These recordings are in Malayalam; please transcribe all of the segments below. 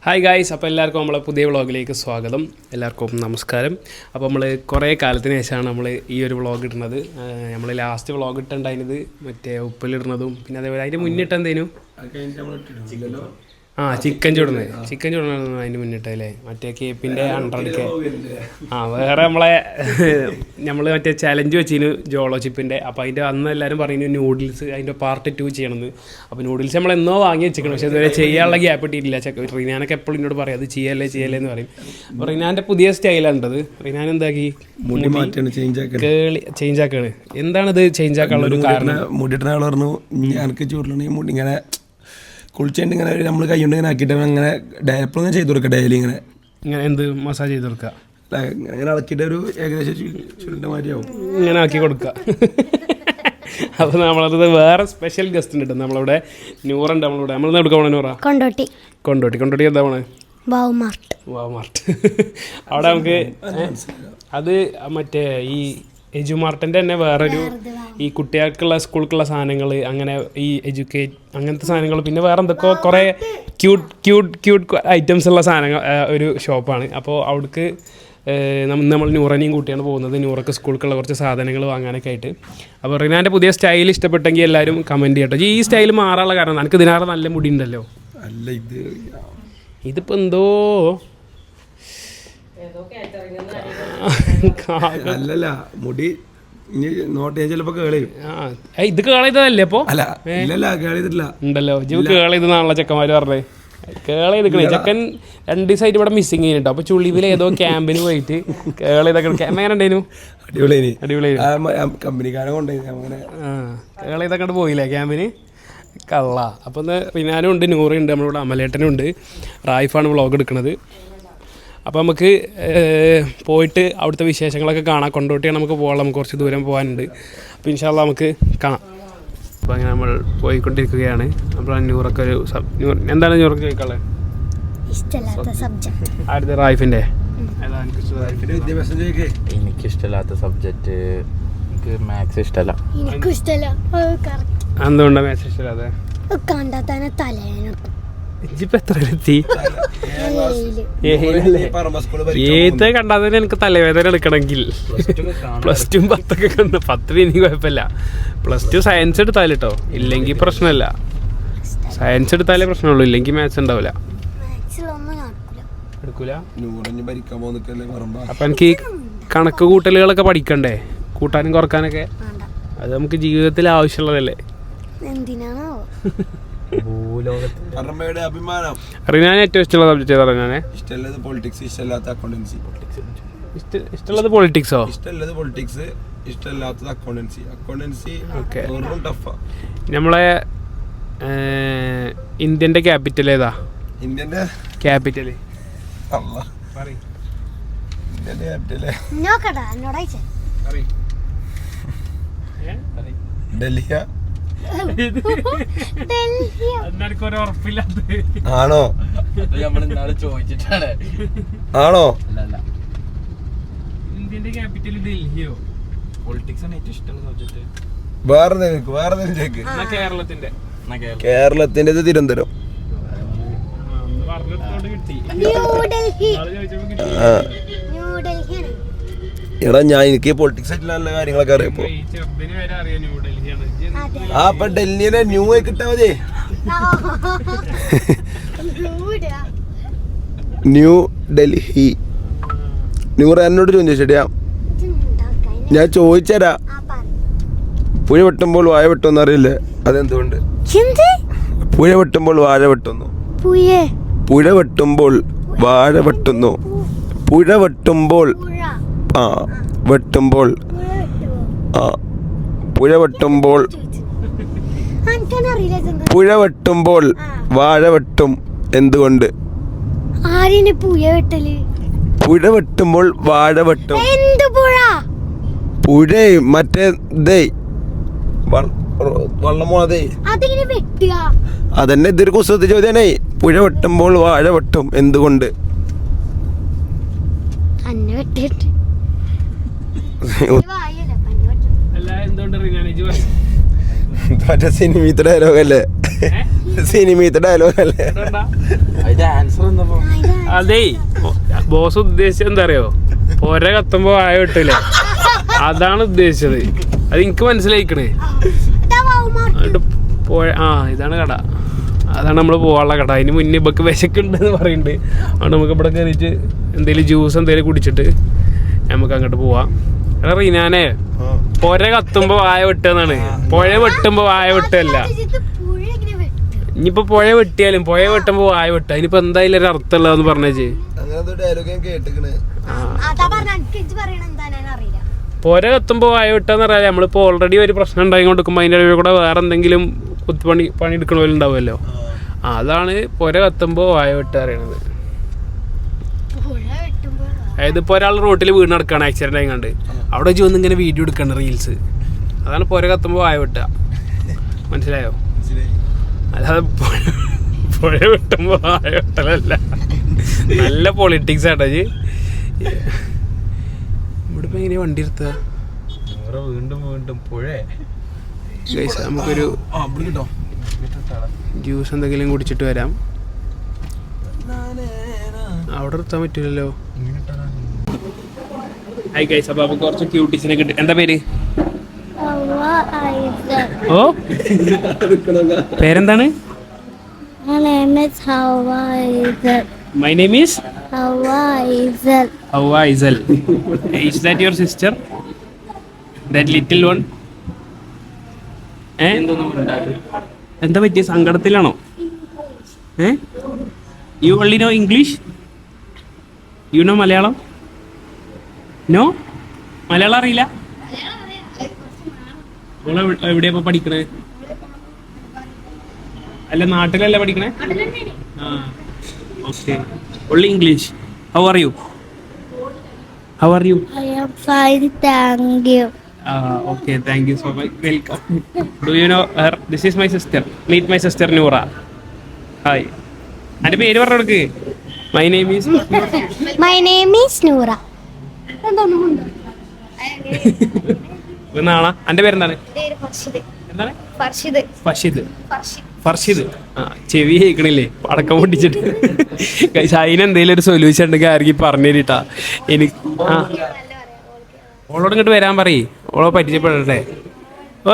ഹായ് ഗായ്സ്, അപ്പോൾ എല്ലാവർക്കും നമ്മളെ പുതിയ വ്ളോഗിലേക്ക് സ്വാഗതം. എല്ലാവർക്കും നമസ്കാരം. അപ്പോൾ നമ്മൾ കുറേ കാലത്തിന് ശേഷമാണ് നമ്മൾ ഈ ഒരു വ്ളോഗ് ഇടുന്നത്. നമ്മൾ ലാസ്റ്റ് വ്ളോഗ് ഇട്ടുണ്ടായിരുന്നത് മറ്റേ ഉപ്പിലിടുന്നതും പിന്നെ അതേപോലെ അതിൻ്റെ മുന്നിട്ട് എന്തേനു ചിക്കൻ ചുടുന്നത് അതിന് മുന്നിട്ടല്ലേ മറ്റേ കേപ്പിൻ്റെ 100K. വേറെ നമ്മൾ മറ്റേ ചലഞ്ച് വെച്ചിരുന്നു ജോളോ ചിപ്പിൻ്റെ. അപ്പോൾ അതിൻ്റെ അന്ന് എല്ലാവരും പറയുന്നു നൂഡിൽസ് അതിൻ്റെ പാർട്ട് 2 ചെയ്യണമെന്ന്. അപ്പോൾ നൂഡിൽസ് നമ്മൾ എന്നോ വാങ്ങി വെച്ചിരിക്കണം, പക്ഷേ ഇതുവരെ ചെയ്യാനുള്ള ഗ്യാപ്പ് ഇട്ടിട്ടില്ല. റിനാനൊക്കെ എപ്പോഴും എന്നോട് പറയും അത് ചെയ്യല്ലേ എന്ന് പറയും. അപ്പോൾ റിനാൻ്റെ പുതിയ സ്റ്റൈലാണത്. റിനാൻ എന്താക്കി ചേഞ്ച് ആക്കാണ്. എന്താണിത് ചേഞ്ച് ആക്കാനുള്ള ഒരു കാരണം? മുടിയിട്ട ആൾ പറഞ്ഞു എനിക്ക് ചൂടിലുണ്ടെങ്കിൽ മുടി ഇങ്ങനെ കുളിച്ചുകൊണ്ട് ഇങ്ങനെ നമ്മൾ കൈ കൊണ്ട് ഇങ്ങനെ ആക്കിയിട്ട് അങ്ങനെ എപ്പോഴും ചെയ്ത് കൊടുക്കുക. ഡെയിലി ഇങ്ങനെ എന്ത് മസാജ് ചെയ്ത് കൊടുക്കുക, ഇങ്ങനെ ഇളക്കിയിട്ട് ഒരു ഏകദേശം ചുരുണ്ട മാതിരിയാവും, ഇങ്ങനെ ആക്കി കൊടുക്കുക. അപ്പോൾ നമ്മളത് വേറെ സ്പെഷ്യൽ ഗസ്റ്റ് ഉണ്ട് നമ്മളിവിടെ. നൂറുണ്ട് നമ്മളിവിടെ. നമ്മൾ എടുക്കാൻ പോണേ നൂറ കൊണ്ടോട്ടി എന്താ പോണേ? വാവ് മാർട്ട്. അവിടെ നമുക്ക് അത് മറ്റേ ഈ എജുമാർട്ടിൻ്റെ തന്നെ വേറൊരു ഈ കുട്ടികൾക്കുള്ള സ്കൂൾക്കുള്ള സാധനങ്ങൾ, അങ്ങനെ ഈ അങ്ങനത്തെ സാധനങ്ങൾ, പിന്നെ വേറെ എന്തൊക്കെയോ കുറേ ക്യൂട്ട് ഐറ്റംസ് ഉള്ള സാധനങ്ങൾ ഒരു ഷോപ്പാണ്. അപ്പോൾ അവിടേക്ക് നമ്മൾ നൂറനെയും കൂട്ടിയാണ് പോകുന്നത്. നൂറൊക്കെ സ്കൂൾക്കുള്ള കുറച്ച് സാധനങ്ങൾ വാങ്ങാനൊക്കെ ആയിട്ട്. അപ്പോൾ റിനാൻ്റെ പുതിയ സ്റ്റൈൽ ഇഷ്ടപ്പെട്ടെങ്കിൽ എല്ലാവരും കമൻറ്റ് ചെയ്യട്ടോ. ഈ സ്റ്റൈൽ മാറാനുള്ള കാരണം എനിക്ക് ഇതിനാറ് നല്ല മുടി ഉണ്ടല്ലോ. അല്ല ഇതിപ്പോൾ എന്തോ അല്ലല്ല മുടി നോട്ട് ചെയ്യാൻ ചിലപ്പോ കേളയും. ഇത് കേളയതല്ലേ അപ്പൊ? അല്ല ഇല്ലല്ല കേളിയതില്ല ഉണ്ടല്ലോ. ജീവ് കേളയതെന്നാണല്ലോ ചെക്കന്മാര് പറഞ്ഞത്. കേളയതിക്കണേ ചെക്കൻ 2 ദിവസമായിട്ട് ഇവിടെ മിസ്സിങ് ചെയ്യുന്നുണ്ടോ. അപ്പൊ ചുളിവിൽ ഏതോ ക്യാമ്പിന് പോയിട്ട് കേളയതൊക്കെ എങ്ങനെ ഉണ്ടായിരുന്നു? അടിപൊളി കമ്പനിക്കാരെ കൊണ്ടുപോയി കേളയതൊക്കെ പോയില്ലേ ക്യാമ്പിന്? കള്ള. അപ്പം റിനാനും ഉണ്ട്, നൂറുണ്ട്, നമ്മളിവിടെ അമലേട്ടനും ഉണ്ട്. റായിഫാണ് വ്ളോഗ് എടുക്കുന്നത്. അപ്പോൾ നമുക്ക് പോയിട്ട് അവിടുത്തെ വിശേഷങ്ങളൊക്കെ കാണാം. കൊണ്ടോട്ടിയാണ് നമുക്ക് പോകാം, നമുക്ക് കുറച്ച് ദൂരം പോകാനുണ്ട്. അപ്പോൾ ഇൻഷാ അല്ലാഹ് നമുക്ക് കാണാം. അപ്പോൾ അങ്ങനെ നമ്മൾ പോയിക്കൊണ്ടിരിക്കുകയാണ്. അപ്പോൾ നൂറൊക്കെ ഒരു എന്താണ് നൂറൊക്കെ ചോദിക്കാനുള്ളത്? ആരുടെ? റായിഫിൻ്റെ. എനിക്കിഷ്ടമില്ലാത്ത സബ്ജക്റ്റ് എനിക്ക് മാത്സ് ഇഷ്ടമല്ല. എന്തുകൊണ്ടാണ് മാത്സ് ഇഷ്ടമല്ലാതെ? ഏത് കണ്ടാൽ തന്നെ എനിക്ക് തലവേദന എടുക്കണമെങ്കിൽ +2 10 കണ്ട് 10 എനിക്ക് കുഴപ്പമില്ല. +2 സയൻസ് എടുത്താൽ കേട്ടോ, ഇല്ലെങ്കിൽ പ്രശ്നമില്ല. സയൻസ് എടുത്താലേ പ്രശ്നമുള്ളൂ, ഇല്ലെങ്കിൽ മാത്സ് ഉണ്ടാവില്ല. എടുക്കൂല. അപ്പൊ എനിക്ക് കണക്ക് കൂട്ടലുകളൊക്കെ പഠിക്കണ്ടേ, കൂട്ടാനും കുറക്കാനൊക്കെ. അത് നമുക്ക് ജീവിതത്തിൽ ആവശ്യമുള്ളതല്ലേ. റിനാൻ ഏറ്റവും ഇഷ്ടമുള്ള സബ്ജക്ട് ഏതാ? റിനാനെ ഇഷ്ടമുള്ളത് പൊളിറ്റിക്സ്, ഇഷ്ടമല്ലാത്ത അക്കൗണ്ടൻസി. ഇഷ്ടമുള്ളത് പൊളിറ്റിക്സോ? ഇഷ്ടമുള്ളത് പൊളിറ്റിക്സ്, ഇഷ്ടമല്ലാത്തത് അക്കൗണ്ടൻസി. ടഫാ. നമ്മളെ ഇന്ത്യൻ്റെ ക്യാപിറ്റൽ ഏതാ? ഇന്ത്യൻ്റെ ക്യാപിറ്റൽ ഡൽഹിയാ? ആണോ? ചോദിച്ചിട്ടാണ്. ആണോ? ഇന്ത്യന്റെ ക്യാപിറ്റൽ ഡൽഹിയോ? പൊളിറ്റിക്സ് ആണ് ഏറ്റവും ഇഷ്ടമുള്ള സബ്ജക്ട്. വേറെ കേരളത്തിന്റെ കേരളത്തിന്റെ തിരുവനന്തപുരം. എടാ ഞാൻ എനിക്ക് പൊളിറ്റിക്സ് ആയിട്ടുള്ള നല്ല കാര്യങ്ങളൊക്കെ അറിയാം. അപ്പൊ ഡൽഹിയിലെ ന്യൂ കിട്ടാ മതി. ന്യൂ ഡൽഹി. നൂറ് എന്നോട് ചോദിച്ചാ ഞാൻ ചോദിച്ചരാ. പുഴ വെട്ടുമ്പോൾ വാഴ വെട്ടുമെന്ന് അറിയില്ലേ? അതെന്തുകൊണ്ട്? പുഴ വെട്ടുമ്പോൾ വാഴ വെട്ടുന്നു. പുഴ വെട്ടുമ്പോൾ വാഴ വെട്ടുന്നു. പുഴ വെട്ടുമ്പോൾ വെട്ടുമ്പോൾ പുഴ വെട്ടുമ്പോൾ പുഴ വെട്ടുമ്പോൾ വാഴ വെട്ടും. എന്തുകൊണ്ട്? പുഴ വെട്ടുമ്പോൾ വാഴ വെട്ടും. പുഴ മറ്റേ വള്ളം പോണതേ അതന്നെ. ഇതൊരു കുസൃതി ചോദ്യാണേ. പുഴ വെട്ടുമ്പോൾ വാഴ വെട്ടും. എന്തുകൊണ്ട്? സിനിമീത്തെ ഡയലോഗല്ലേ? അതിന്റെ ആൻസർ എന്താ? അതേ ബോസ് ഉദ്ദേശിച്ചത് എന്താ അറിയോ, പൊര കത്തുമ്പോ വായ വിട്ടില്ലേ, അതാണ് ഉദ്ദേശിച്ചത്. അത് എനിക്ക് മനസ്സിലായിക്കണേ. ഇതാണ് കട, അതാണ് നമ്മൾ പോകാനുള്ള കട. അതിന് മുന്നേ ഇപ്പൊക്ക് വിശക്കുണ്ടെന്ന് പറയുന്നുണ്ട്. അതുകൊണ്ട് നമുക്ക് ഇവിടെ കയറിയിട്ട് എന്തെങ്കിലും ജ്യൂസ് എന്തെങ്കിലും കുടിച്ചിട്ട് നമുക്ക് അങ്ങോട്ട് പോവാം. എടാ റീനാനെ, പൊര കത്തുമ്പോ വായ വെട്ടുന്നാണ്, പുഴ വെട്ടുമ്പോ വായ വെട്ടല്ല. ഇനിയിപ്പോ പുഴ വെട്ടിയാലും പുഴ വെട്ടുമ്പോ വായ വെട്ടുക, അതിനിപ്പോ എന്തായാലും ഒരു അർത്ഥമുള്ളതെന്ന് പറഞ്ഞേ. പുര കത്തുമ്പോ വായ വെട്ടാന്ന് പറയാ, നമ്മളിപ്പോ ഓൾറെഡി ഒരു പ്രശ്നം ഉണ്ടായി കൊടുക്കുമ്പോ അതിന്റെ ഇടയിൽ കൂടെ വേറെ എന്തെങ്കിലും പണി എടുക്കണ പോലെ ഉണ്ടാവുമല്ലോ. അതാണ് പുര കത്തുമ്പോ വായ വെട്ടുക അറിയണത്. അതായത് ഇപ്പോൾ ഒരാൾ റോട്ടിൽ വീണ് നടക്കുകയാണ് ആക്സിഡന്റ് ആയിക്കണ്ട്, അവിടെ വെച്ച് വന്ന് ഇങ്ങനെ വീഡിയോ എടുക്കണ്ട റീൽസ്. അതാണ് പുര കത്തുമ്പോൾ വായ വെട്ടുക. മനസ്സിലായോ? അല്ലാതെ പുഴ വെട്ടുമ്പോൾ വായ വെട്ടലല്ല. നല്ല പൊളിറ്റിക്സ് ആട്ടോ ജി. ഇവിടെ ഇപ്പം എങ്ങനെയാ വണ്ടി എടുത്തുക? വീണ്ടും വീണ്ടും പുഴ. നമുക്കൊരു ജ്യൂസ് എന്തെങ്കിലും കുടിച്ചിട്ട് വരാം. അവിടെ നിർത്താൻ പറ്റില്ലല്ലോ. ഹായ് ഗൈസ്, അപ്പോൾ നമുക്ക് കുറച്ച് ക്യൂട്ടീസിനെ കിട്ടും. എന്താ പേര്? ഓ പേരെന്താണ്? My name is Hawa Izel. My name is Hawa Izel. Hawa Izel. Is that your sister? That little one? എന്താ പറ്റിയ, സങ്കടത്തിലാണോ? You only know English? You know Malayalam? No, Malayalam അറിയില്ല. എവിടെയാ ഇപ്പൊ പഠിക്കണേ? അല്ല നാട്ടിലല്ല പഠിക്കണേ? Okay. only English. How are you? How are you? I am fine, thank you. Okay, thank you so much. Welcome. Do you know her? This is my sister. Meet my sister Noora. Hi. എൻ്റെ പേര് പറഞ്ഞു കൊടുക്ക്. My name is My name is Noora. നാളെ. എൻ്റെ പേരെന്താണ്? എന്താണ്? ഫർഷിദ്. ചെവി കേൾക്കണില്ലേ പടക്കം പൊട്ടിച്ചിട്ട്? അതിനെന്തേലും ഒരു സൊല്യൂഷൻ ഉണ്ടെങ്കിൽ ആരെങ്കിലും പറഞ്ഞു തരിട്ടാ എനിക്ക്. ഓളോട് ഇങ്ങോട്ട് വരാൻ പറയ്, ഓളോ പരിചയപ്പെടട്ടെ.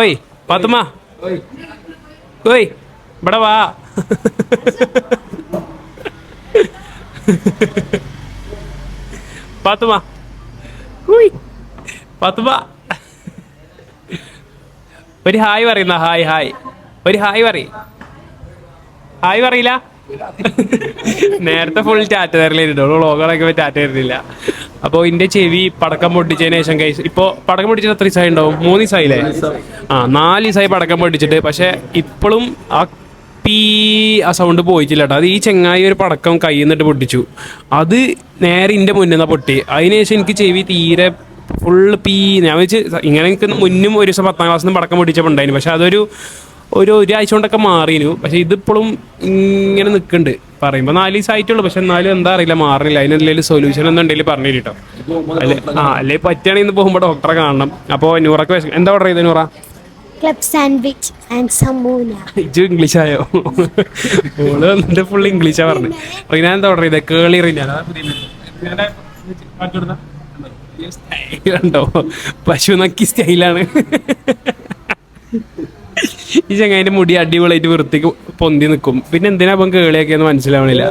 ഓയ് പാത്തുമ്മ, ഓയ് ഇവിടെ വാ. പാത്തുമ്മ, പാത്തുമ്മ ഒരു ഹായ് പറയുന്ന. ഹായ് ഒരു ഹായ് പറയില്ല. നേരത്തെ ഫുൾ ടാറ്റ തരലായിരുന്നു, വ്ളോഗുകളൊക്കെ ടാറ്റ തരുന്നില്ല. അപ്പോൾ ഇതിൻ്റെ ചെവി പടക്കം പൊട്ടിച്ചതിന് ശേഷം കൈസ് ഇപ്പോൾ പടക്കം പൊട്ടിച്ചിട്ട് എത്ര ദിവസമായി ഉണ്ടാവും? 3 ദിവസമായില്ലേ? 4 ദിവസമായി പടക്കം പൊട്ടിച്ചിട്ട്. പക്ഷേ ഇപ്പോഴും ആ സൗണ്ട് പോയിട്ടില്ല കേട്ടോ. അത് ഈ ചെങ്ങായി ഒരു പടക്കം കയ്യിൽ നിന്നിട്ട് പൊട്ടിച്ചു, അത് നേരെ എൻ്റെ മുന്നിൽ നിന്നാണ് പൊട്ടി. അതിനുശേഷം എനിക്ക് ചെവി തീരെ ഫുള്ള് ഞാൻ വെച്ച് ഇങ്ങനെ എനിക്ക് മുന്നും ഒരു ദിവസം 10ാം ക്ലാസ്സിൽ നിന്ന് പടക്കം പൊട്ടിച്ചപ്പോൾ ഉണ്ടായിരുന്നു. പക്ഷെ അതൊരു ഒരാഴ്ച കൊണ്ടൊക്കെ മാറിയിരുന്നു. പക്ഷെ ഇതിപ്പോഴും ഇങ്ങനെ നിൽക്കുന്നുണ്ട്. പറയുമ്പോൾ 4 ദിവസമായിട്ടുള്ളൂ. പക്ഷെ എന്നാലും എന്താ അറിയില്ല, മാറില്ല. അതിനെന്തെങ്കിലും സൊല്യൂഷൻ എന്തുണ്ടെങ്കിലും പറഞ്ഞു കേട്ടോ. അല്ലേ പറ്റുകയാണെങ്കിൽ ഇന്ന് പോകുമ്പോൾ ഡോക്ടറെ കാണണം. അപ്പോൾ നൂറൊക്കെ എന്താ ഓർഡർ ചെയ്തത് Noora? Club sandwich and sambusa. ഇജു ഇംഗ്ലീഷായോ? ഓള് വന്നിട്ട് ഫുൾ ഇംഗ്ലീഷാ പറഞ്ഞു. ഞാൻ എന്താ ഓർഡർ ചെയ്തത്? കേളി കണ്ടോ, പശു നക്കി സ്റ്റൈലാണ്. ഈ ചങ്ങായിന്റെ മുടി അടിപൊളിയായിട്ട് വൃത്തിക്ക് പൊന്തി നിൽക്കും. പിന്നെ എന്തിനാ അപ്പം കേളിയൊക്കെയെന്ന് മനസ്സിലാവണില്ല.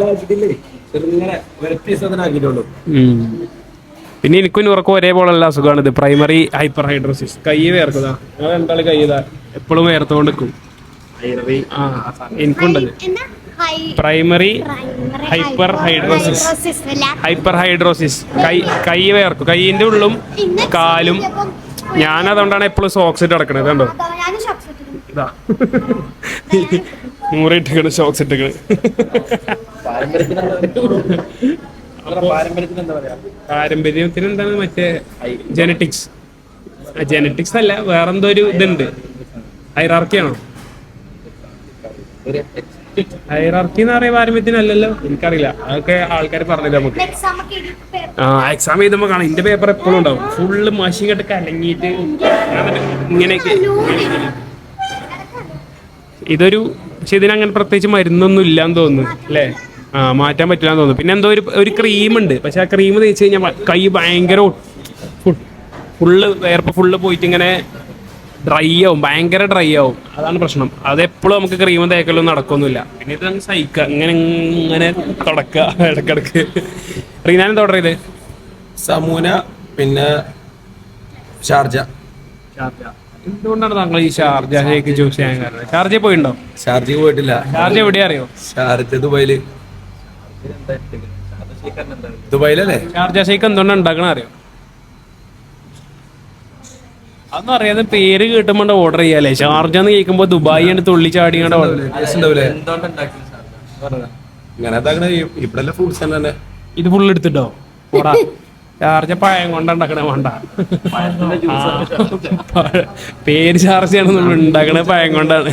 പിന്നെ എനിക്കും ഉറക്കം ഒരേപോലെയുള്ള അസുഖമാണ് ഇത്, പ്രൈമറി ഹൈപ്പർ ഹൈഡ്രോസിസ്. കൈ വേർക്കുന്നതാ, എന്തായാലും കൈ ഇതാ എപ്പോഴും വേർത്തുകൊണ്ട് നിൽക്കും. എനിക്കുണ്ടത് പ്രൈമറി ഹൈപ്പർ ഹൈഡ്രോസിസ്. കൈ വേർക്കും, കൈയിന്റെ ഉള്ളും കാലും. ഞാനതുകൊണ്ടാണ് എപ്പോഴും സോക്സ് ഇട്ട് കിടക്കണത്. കണ്ടോ ഇതാ 100 ഇട്ടിക്കണ് ഷോക്സ് ഇട്ടിക്കണ്. പാരമ്പര്യത്തിന് എന്താണ് മറ്റേ ജെനറ്റിക്സ് അല്ല, വേറെന്തോ ഒരു ഇതുണ്ട്. ഹൈറാർക്കിയാണോ? ഹൈറാർക്കി എന്ന് പറയാൻ പാരമ്പര്യത്തിനല്ലല്ലോ, എനിക്കറിയില്ല. അതൊക്കെ ആൾക്കാർ പറഞ്ഞില്ല നമുക്ക്. എക്സാം എഴുതുമ്പോൾ കാണാം ഇതിന്റെ പേപ്പർ എപ്പോഴും ഉണ്ടാവും, ഫുള്ള് മഷീൻ കെട്ട് കലങ്ങിയിട്ട് ഇങ്ങനെയൊക്കെ. ഇതൊരു പക്ഷെ ഇതിനങ്ങനെ പ്രത്യേകിച്ച് മരുന്നൊന്നും ഇല്ലാന്ന് തോന്നുന്നു അല്ലേ? മാറ്റാൻ പറ്റില്ല എന്ന് തോന്നുന്നു. പിന്നെ എന്തോ ഒരു ക്രീം ഉണ്ട്, പക്ഷെ ആ ക്രീം തേച്ച് കഴിഞ്ഞാൽ കൈ ഭയങ്കര ഫുള്ള് വേർപ്പ് ഫുള്ള് പോയിട്ട് ഇങ്ങനെ ഡ്രൈ ആവും, ഭയങ്കര ഡ്രൈ ആവും. അതാണ് പ്രശ്നം. അതെപ്പോഴും നമുക്ക് ക്രീം തേക്കലൊന്നും നടക്കൊന്നുമില്ല. പിന്നെ ഇത് സഹിക്കുക, ഇങ്ങനെ തുടക്കുക ഇടക്കിടക്ക്. റീനാൻ എന്താ ഓർഡർ ചെയ്ത്? സമൂന, പിന്നെ ഷാർജ. എന്തുകൊണ്ടാണ് താങ്കൾ ഈ ഷാർജ ഷേക്ക് ചൂസ് ചെയ്യാൻ കാരണം? ഷാർജയിൽ പോയിണ്ടോ? ഷാർജക്ക് പോയിട്ടില്ല. ഷാർജ എവിടെയാ അറിയോ? ഷാർജ ദുബായിലല്ലേ? ഷാർജ ഷേക്ക് എന്തുകൊണ്ടാണ് ഉണ്ടാക്കണ അറിയോ? അതൊന്നും അറിയാതെ പേര് കേട്ടുമ്പോൾ ഓർഡർ ചെയ്യാല്ലേ. ഷാർജ എന്ന് കേൾക്കുമ്പോ ദുബായി ആണ് തുള്ളി ചാടിയാണ്ട് ഇത് ഫുള്ള് എടുത്തിട്ടോ. ഷാർജ പഴം കൊണ്ടുണ്ടാക്കണ വേണ്ട, പേര് ഷാർജയാണ് നമ്മൾ ഉണ്ടാക്കണ പഴം കൊണ്ടാണ്.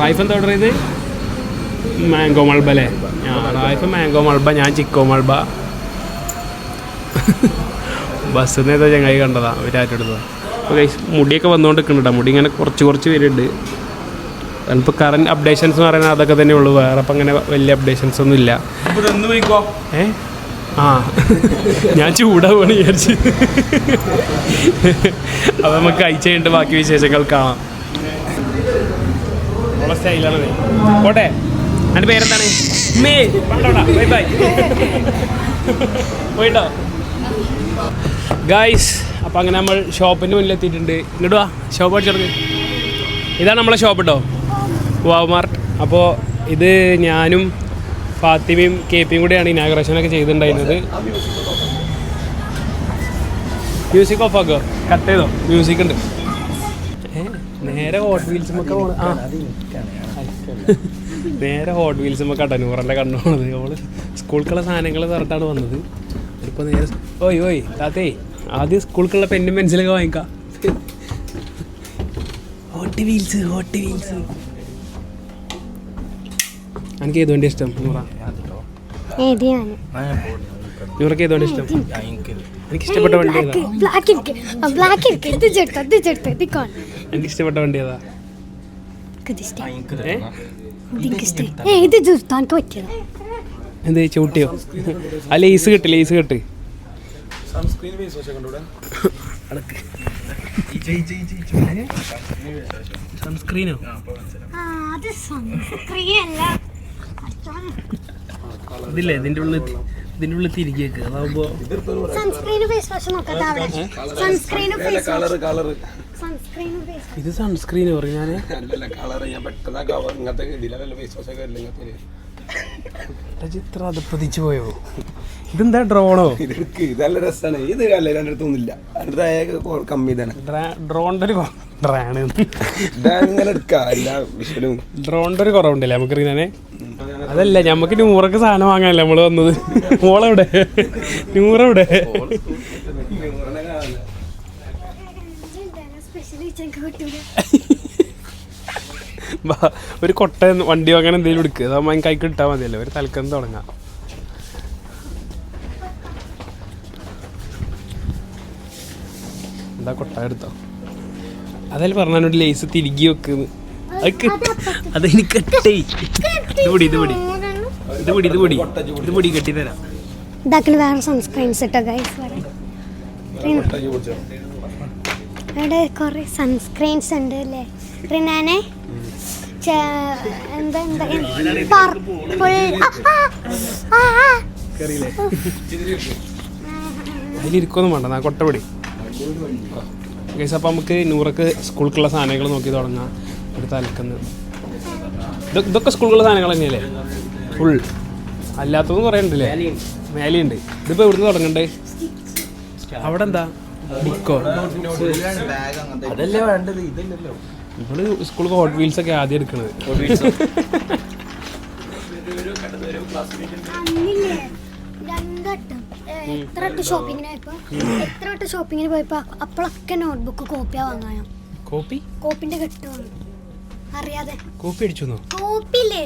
റൈഫ് എന്താ ഓർഡർ ചെയ്ത്? മാംഗോ മൾബ അല്ലേ? റൈഫ് മാംഗോ മൾബ, ഞാൻ ചിക്കോ മൾബ. ബസ്സിൽ നിന്ന് ഏതോ ചങ്ങായി കണ്ടതാ, അവരാറ്റെടുത്തതാ. അപ്പോൾ മുടിയൊക്കെ വന്നുകൊണ്ട് നിൽക്കുന്നുണ്ട്. മുടി ഇങ്ങനെ കുറച്ച് വരുന്നുണ്ട്. ഇപ്പോൾ കറൻറ്റ് അപ്ഡേഷൻസ് എന്ന് പറയുന്നത് അതൊക്കെ തന്നെ ഉള്ളൂ. വേറെ അപ്പം അങ്ങനെ വലിയ അപ്ഡേഷൻസ് ഒന്നും ഇല്ല. ഞാൻ ചൂടാവുകയാണ് വിചാരിച്ച്. അപ്പോൾ നമുക്ക് കഴിച്ച് കഴിഞ്ഞിട്ട് ബാക്കി വിശേഷങ്ങൾ കാണാം. ഉള്ള സ്റ്റൈലാണ്. പോട്ടെ, എൻ്റെ പേരെന്താണ്? Bye bye. പോയിട്ടോ ഗായ്സ്. അപ്പം അങ്ങനെ നമ്മൾ ഷോപ്പിൻ്റെ മുന്നിലെത്തിയിട്ടുണ്ട്. ഇങ്ങോട്ട് വാ, ഷോപ്പ് അടിച്ചെടുക്ക്. ഇതാണ് നമ്മളെ ഷോപ്പ് കേട്ടോ, വാവ് മാർട്ട്. അപ്പോൾ ഇത് ഞാനും ഫാത്തിമയും KPയും കൂടെയാണ് ഇനാഗ്രേഷനൊക്കെ ചെയ്തിട്ടുണ്ടായിരുന്നത്. മ്യൂസിക് ഓഫ് ആക്കോ, കട്ട് ചെയ്തോ? മ്യൂസിക് ഉണ്ട്. നേരെ ഹോട്ട് വീൽസുമൊക്കെ പോണത്. നേരെ ഹോട്ട് വീൽസുമൊക്കെ കേട്ടോ നൂറിൻ്റെ കണ്ണു പോണത്. അവള് സ്കൂൾക്കുള്ള സാധനങ്ങൾ പറഞ്ഞിട്ടാണ് വന്നത്. ഇപ്പോൾ നേരെ ഓയ് താത്തേ, ആദ്യം സ്കൂൾക്കുള്ള പെന്നും പെൻസിലൊക്കെ വാങ്ങിക്കാം. Hot wheels. എനിക്ക് ഏത് വണ്ടി ഇഷ്ടം? നൂറൊക്കെ ഏത് വണ്ടി ഇഷ്ടം? എനിക്ക് ഇഷ്ടപ്പെട്ട വണ്ടി ഏതാ? എനിക്ക് ഇഷ്ടപ്പെട്ട വണ്ടി ഏതാ? എന്ത് ചൂട്ടിയോ? ആ ലേസ് കെട്ട്. സൺസ്ക്രീനോ? ഇതില്ലേ ഇതിൻ്റെ ഉള്ളിൽ തിരികേക്ക്. അതാവുമ്പോ ഇത് സൺസ്ക്രീൻ പറയും. ചിത്ര അത് പതിച്ചു പോയോ? ഇതെന്താ ഡ്രോണോ? ഇതല്ല രസമാണ്. ഇത് രണ്ടടുത്തൊന്നുമില്ല. കമ്മി ഡ്രോണിന്റെ ഒരു ഡ്രോണിന്റെ ഒരു കുറവുണ്ടല്ലേ നമുക്ക് അറിയാനേ. അതല്ല, ഞമ്മക്ക് നൂറൊക്കെ സാധനം വാങ്ങാനല്ലേ നമ്മള് വന്നത്. മോളെവിടെ? നൂറെവിടെ? ഒരു കൊട്ട വണ്ടി വാങ്ങാൻ എന്തെങ്കിലും എടുക്കുക. അതാകുമ്പോൾ അതിന് കൈക്ക് ഇട്ടാൽ മതിയല്ലോ. ഒരു തൽക്കം തുടങ്ങാം. എന്താ കൊട്ട എടുത്തോ? അതല്ല പറഞ്ഞ ലേസ് തിരികെ വെക്കുന്നു. അതെനിക്ക് കെട്ടേ. ഇത് പൊടി കെട്ടി തരാം. വേറെ സൺസ്ക്രീൻസ് ഇട്ടോ ഗൈസ്. ഇവിടെ കുറെ സൺസ്ക്രീൻസ് ഉണ്ട് അല്ലേ റിനാനെ? അതിലിരിക്കൊന്നും വേണ്ട, കൊട്ടപൊടി ഗൈസ്. അപ്പം നമുക്ക് നൂറൊക്കെ സ്കൂൾക്കുള്ള സാധനങ്ങൾ നോക്കി തുടങ്ങാം. ഒരു തലക്കുന്നത് ഇതൊക്കെ സ്കൂളിലുള്ള സാധനങ്ങൾ തന്നെയല്ലേ ഫുൾ? അല്ലാത്തതും കുറേ ഉണ്ടല്ലേ? മേലെയുണ്ട്. ഇതിപ്പോൾ എവിടുന്ന് തുടങ്ങണ്ടേ? അവിടെ എന്താ ഡിക്കോ? അതല്ലേ വേണ്ടത്, ഇതല്ലല്ലോ. ഇവിടെ സ്കൂളിൽ ഹോട്ട് വീൽസ് ഒക്കെ ആദ്യം എടുക്കണത്. എത്ര ഷോപ്പിങ്ങിന് പോയപ്പോ അപ്പോഴൊക്കെ നോട്ട്ബുക്ക് കോപ്പിയാ വാങ്ങാനോ? കോപ്പിന്റെ കെട്ടുവാണ് അറിയാതെ കോപ്പി അടിച്ചു. കോപ്പില്ലേ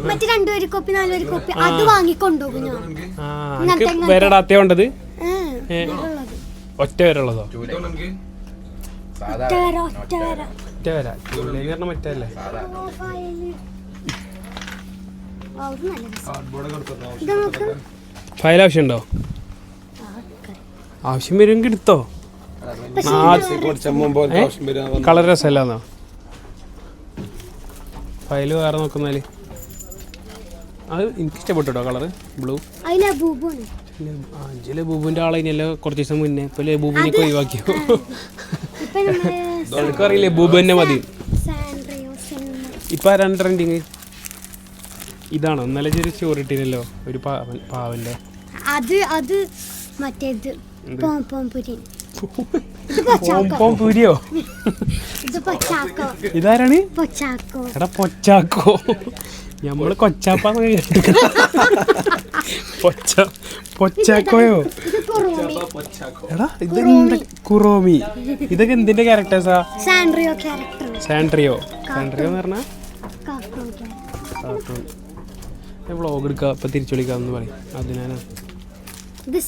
മറ്റേ 2 വരി കോപ്പി 4 വരി കോപ്പി അത് വാങ്ങിക്കൊണ്ടുപോകും ഞാൻ. ഒറ്റ വരയുള്ളതോ? സാധാ ഒറ്റ വര ഒറ്റ വര. ചൂടിലേക്ക് പറഞ്ഞാൽ മറ്റല്ലേ? ഇത് നോക്ക്. ഫയൽ ആവശ്യമുണ്ടോ? ആവശ്യം വരുമെങ്കിൽ എടുത്തോ. കളർ രസമല്ലാന്നോ? ഫയല് വേറെ നോക്കുന്നാല് അത് എനിക്കിഷ്ടപ്പെട്ടു കേട്ടോ കളറ് ബ്ലൂ. അതിലെ ബൂബുണ്. അഞ്ചിലെ ബൂബുവിൻ്റെ ആളതിനല്ലോ കുറച്ച് ദിവസം മുന്നേ. ഇപ്പൊ ബൂബുവിനൊക്കെ ഒഴിവാക്കിയോ? ഇപ്പൊ നമ്മള് എനിക്കറിയില്ലേ ബൂബു തന്നെ മതി. സാൻഡ്രിയോ സിനിമ. ഇപ്പൊ ആരാണ് ട്രെൻഡിങ്? ഇതാണോ? ഇന്നലെ ചെറിയ സ്റ്റോറി ഇട്ടില്ലല്ലോ ഒരു പാവന്റെ. അത് മറ്റേത് പോംപോംപുരി. പൂരിയോ? ഇത് പൊച്ചാക്കോ. ഇതാരാണ്? പൊച്ചാക്കോ. എടാ പൊച്ചാക്കോ. നമ്മള് കൊച്ചാപ്പാന്നൊക്കെ കേട്ടു. പൊച്ചാക്കോയോ? ഇത് കുറോമി. എടാ ഇത് കുറോമി. ഇതൊക്കെ എന്തിന്റെ ക്യാരക്ടേഴ്സാ? സാൻഡ്രിയോ ക്യാരക്ടർ. സാൻഡ്രിയോ എന്ന് പറഞ്ഞാ കാർട്ടൂൺ കാർട്ടൂൺ. വ്ളോഗ് എടുക്കുക ഇപ്പൊ തിരിച്ചു വിളിക്കാന്ന് പറയും. അതിനാണ് ഇത്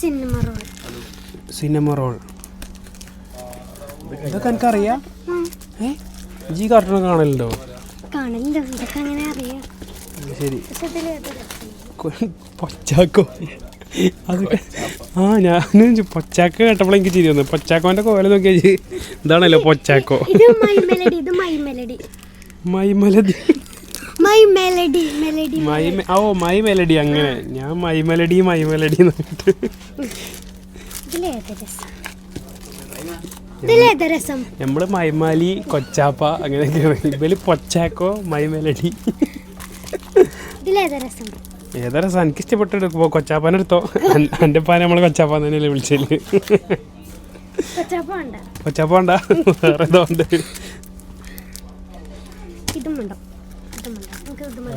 സിനിമ റോൾ. ഇതൊക്കെ എനിക്കറിയാം. ജി കാർട്ടൂൺ കാണലുണ്ടോ? കാണലുണ്ടോ? ഇതൊക്കെ അങ്ങനെ അറിയാം. ശരി. പൊച്ചാക്കോ അതൊക്കെ ഞാനും പൊച്ചാക്ക കേട്ടപ്പോൾ എനിക്ക് ചിരി വന്നു. പൊച്ചാക്കോന്റെ കോല നോക്കിയാ ഇതാണല്ലോ പൊച്ചാക്കോ. ഇത് മൈ മെലഡി. ഇത് my melody. My melody. My melody അങ്ങനെ. ഞാൻ മൈ മെലഡി നോക്കിട്ട് നമ്മള് മൈമാലി കൊച്ചാപ്പ അങ്ങനെയൊക്കെയാണ്. ഇവര് പൊച്ചാക്കോ മൈ മെലഡി. ഏതാ രസം? എനിക്ക് ഇഷ്ടപ്പെട്ടെടുക്കുമ്പോ കൊച്ചാപ്പാനെ എടുത്തോ. എൻ്റെ പാന നമ്മള് കൊച്ചാപ്പാന്ന് തന്നെയല്ലേ വിളിച്ചല്. കൊച്ചാപ്പ വേണ്ട, വേറെ ഏതോ ഉണ്ട്.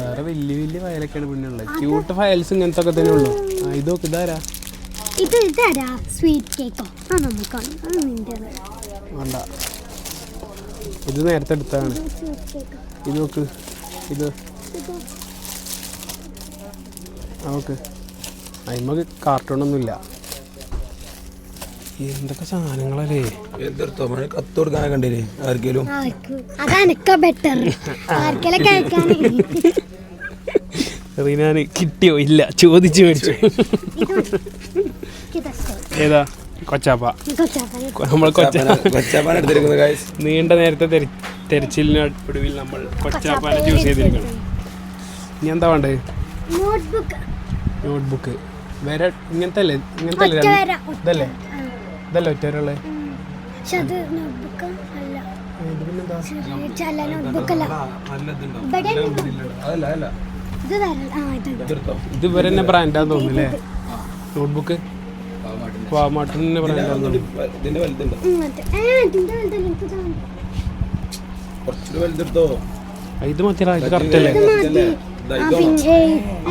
വേറെ വലിയ ഫയലൊക്കെയാണ് പിന്നുള്ളത്. ക്യൂട്ട് ഫയൽസ് ഇങ്ങനത്തെ ഒക്കെ തന്നെ ഉള്ളു. ഇതൊക്കെ ഇതാരാ? ഇതാരാ? സ്വീറ്റ് കേക്കോ? വേണ്ട, ഇത് നേരത്തെ എടുത്താണ്. ഇത് നോക്ക്. ഇത് നമുക്ക് അതിമ്മക്ക് കാർട്ടൂണൊന്നുമില്ല. എന്തൊക്കെ സാധനങ്ങളല്ലേ? കത്ത് കൊടുക്കാനൊക്കെ കണ്ടില്ലേ ആർക്കെങ്കിലും? അതെനക്കാ ബെറ്റർ. ഞാൻ കിട്ടിയോ? ഇല്ല, ചോദിച്ചു മേടിച്ചു. ഏതാ? കൊച്ചാപ്പ. നമ്മൾ കൊച്ചാപ്പാൻ എടുത്തിരിക്കുന്നത് ഗൈസ്. നീണ്ട നേരത്തെ തെരച്ചിലിന് ഒടുവിൽ നമ്മൾ കൊച്ചാപ്പാനെ ചൂസ് ചെയ്തിരിക്കണം. ഇനി എന്താ വേണ്ടത്? നോട്ട്ബുക്ക്. വേറെ ഇങ്ങനത്തെ അല്ലേ? ഇതല്ലേ ഒറ്റ വരല്ലേ? ഇത് ഇവരെ തന്നെ ബ്രാൻഡാന്ന് തോന്നുന്നല്ലേ നോട്ട്ബുക്ക്? വാമാട്ടിന്റെ ബ്രാൻഡാന്ന് തോന്നുന്നു. ഇത് മതിയാ? ഇത് കറക്റ്റ് അല്ലേ?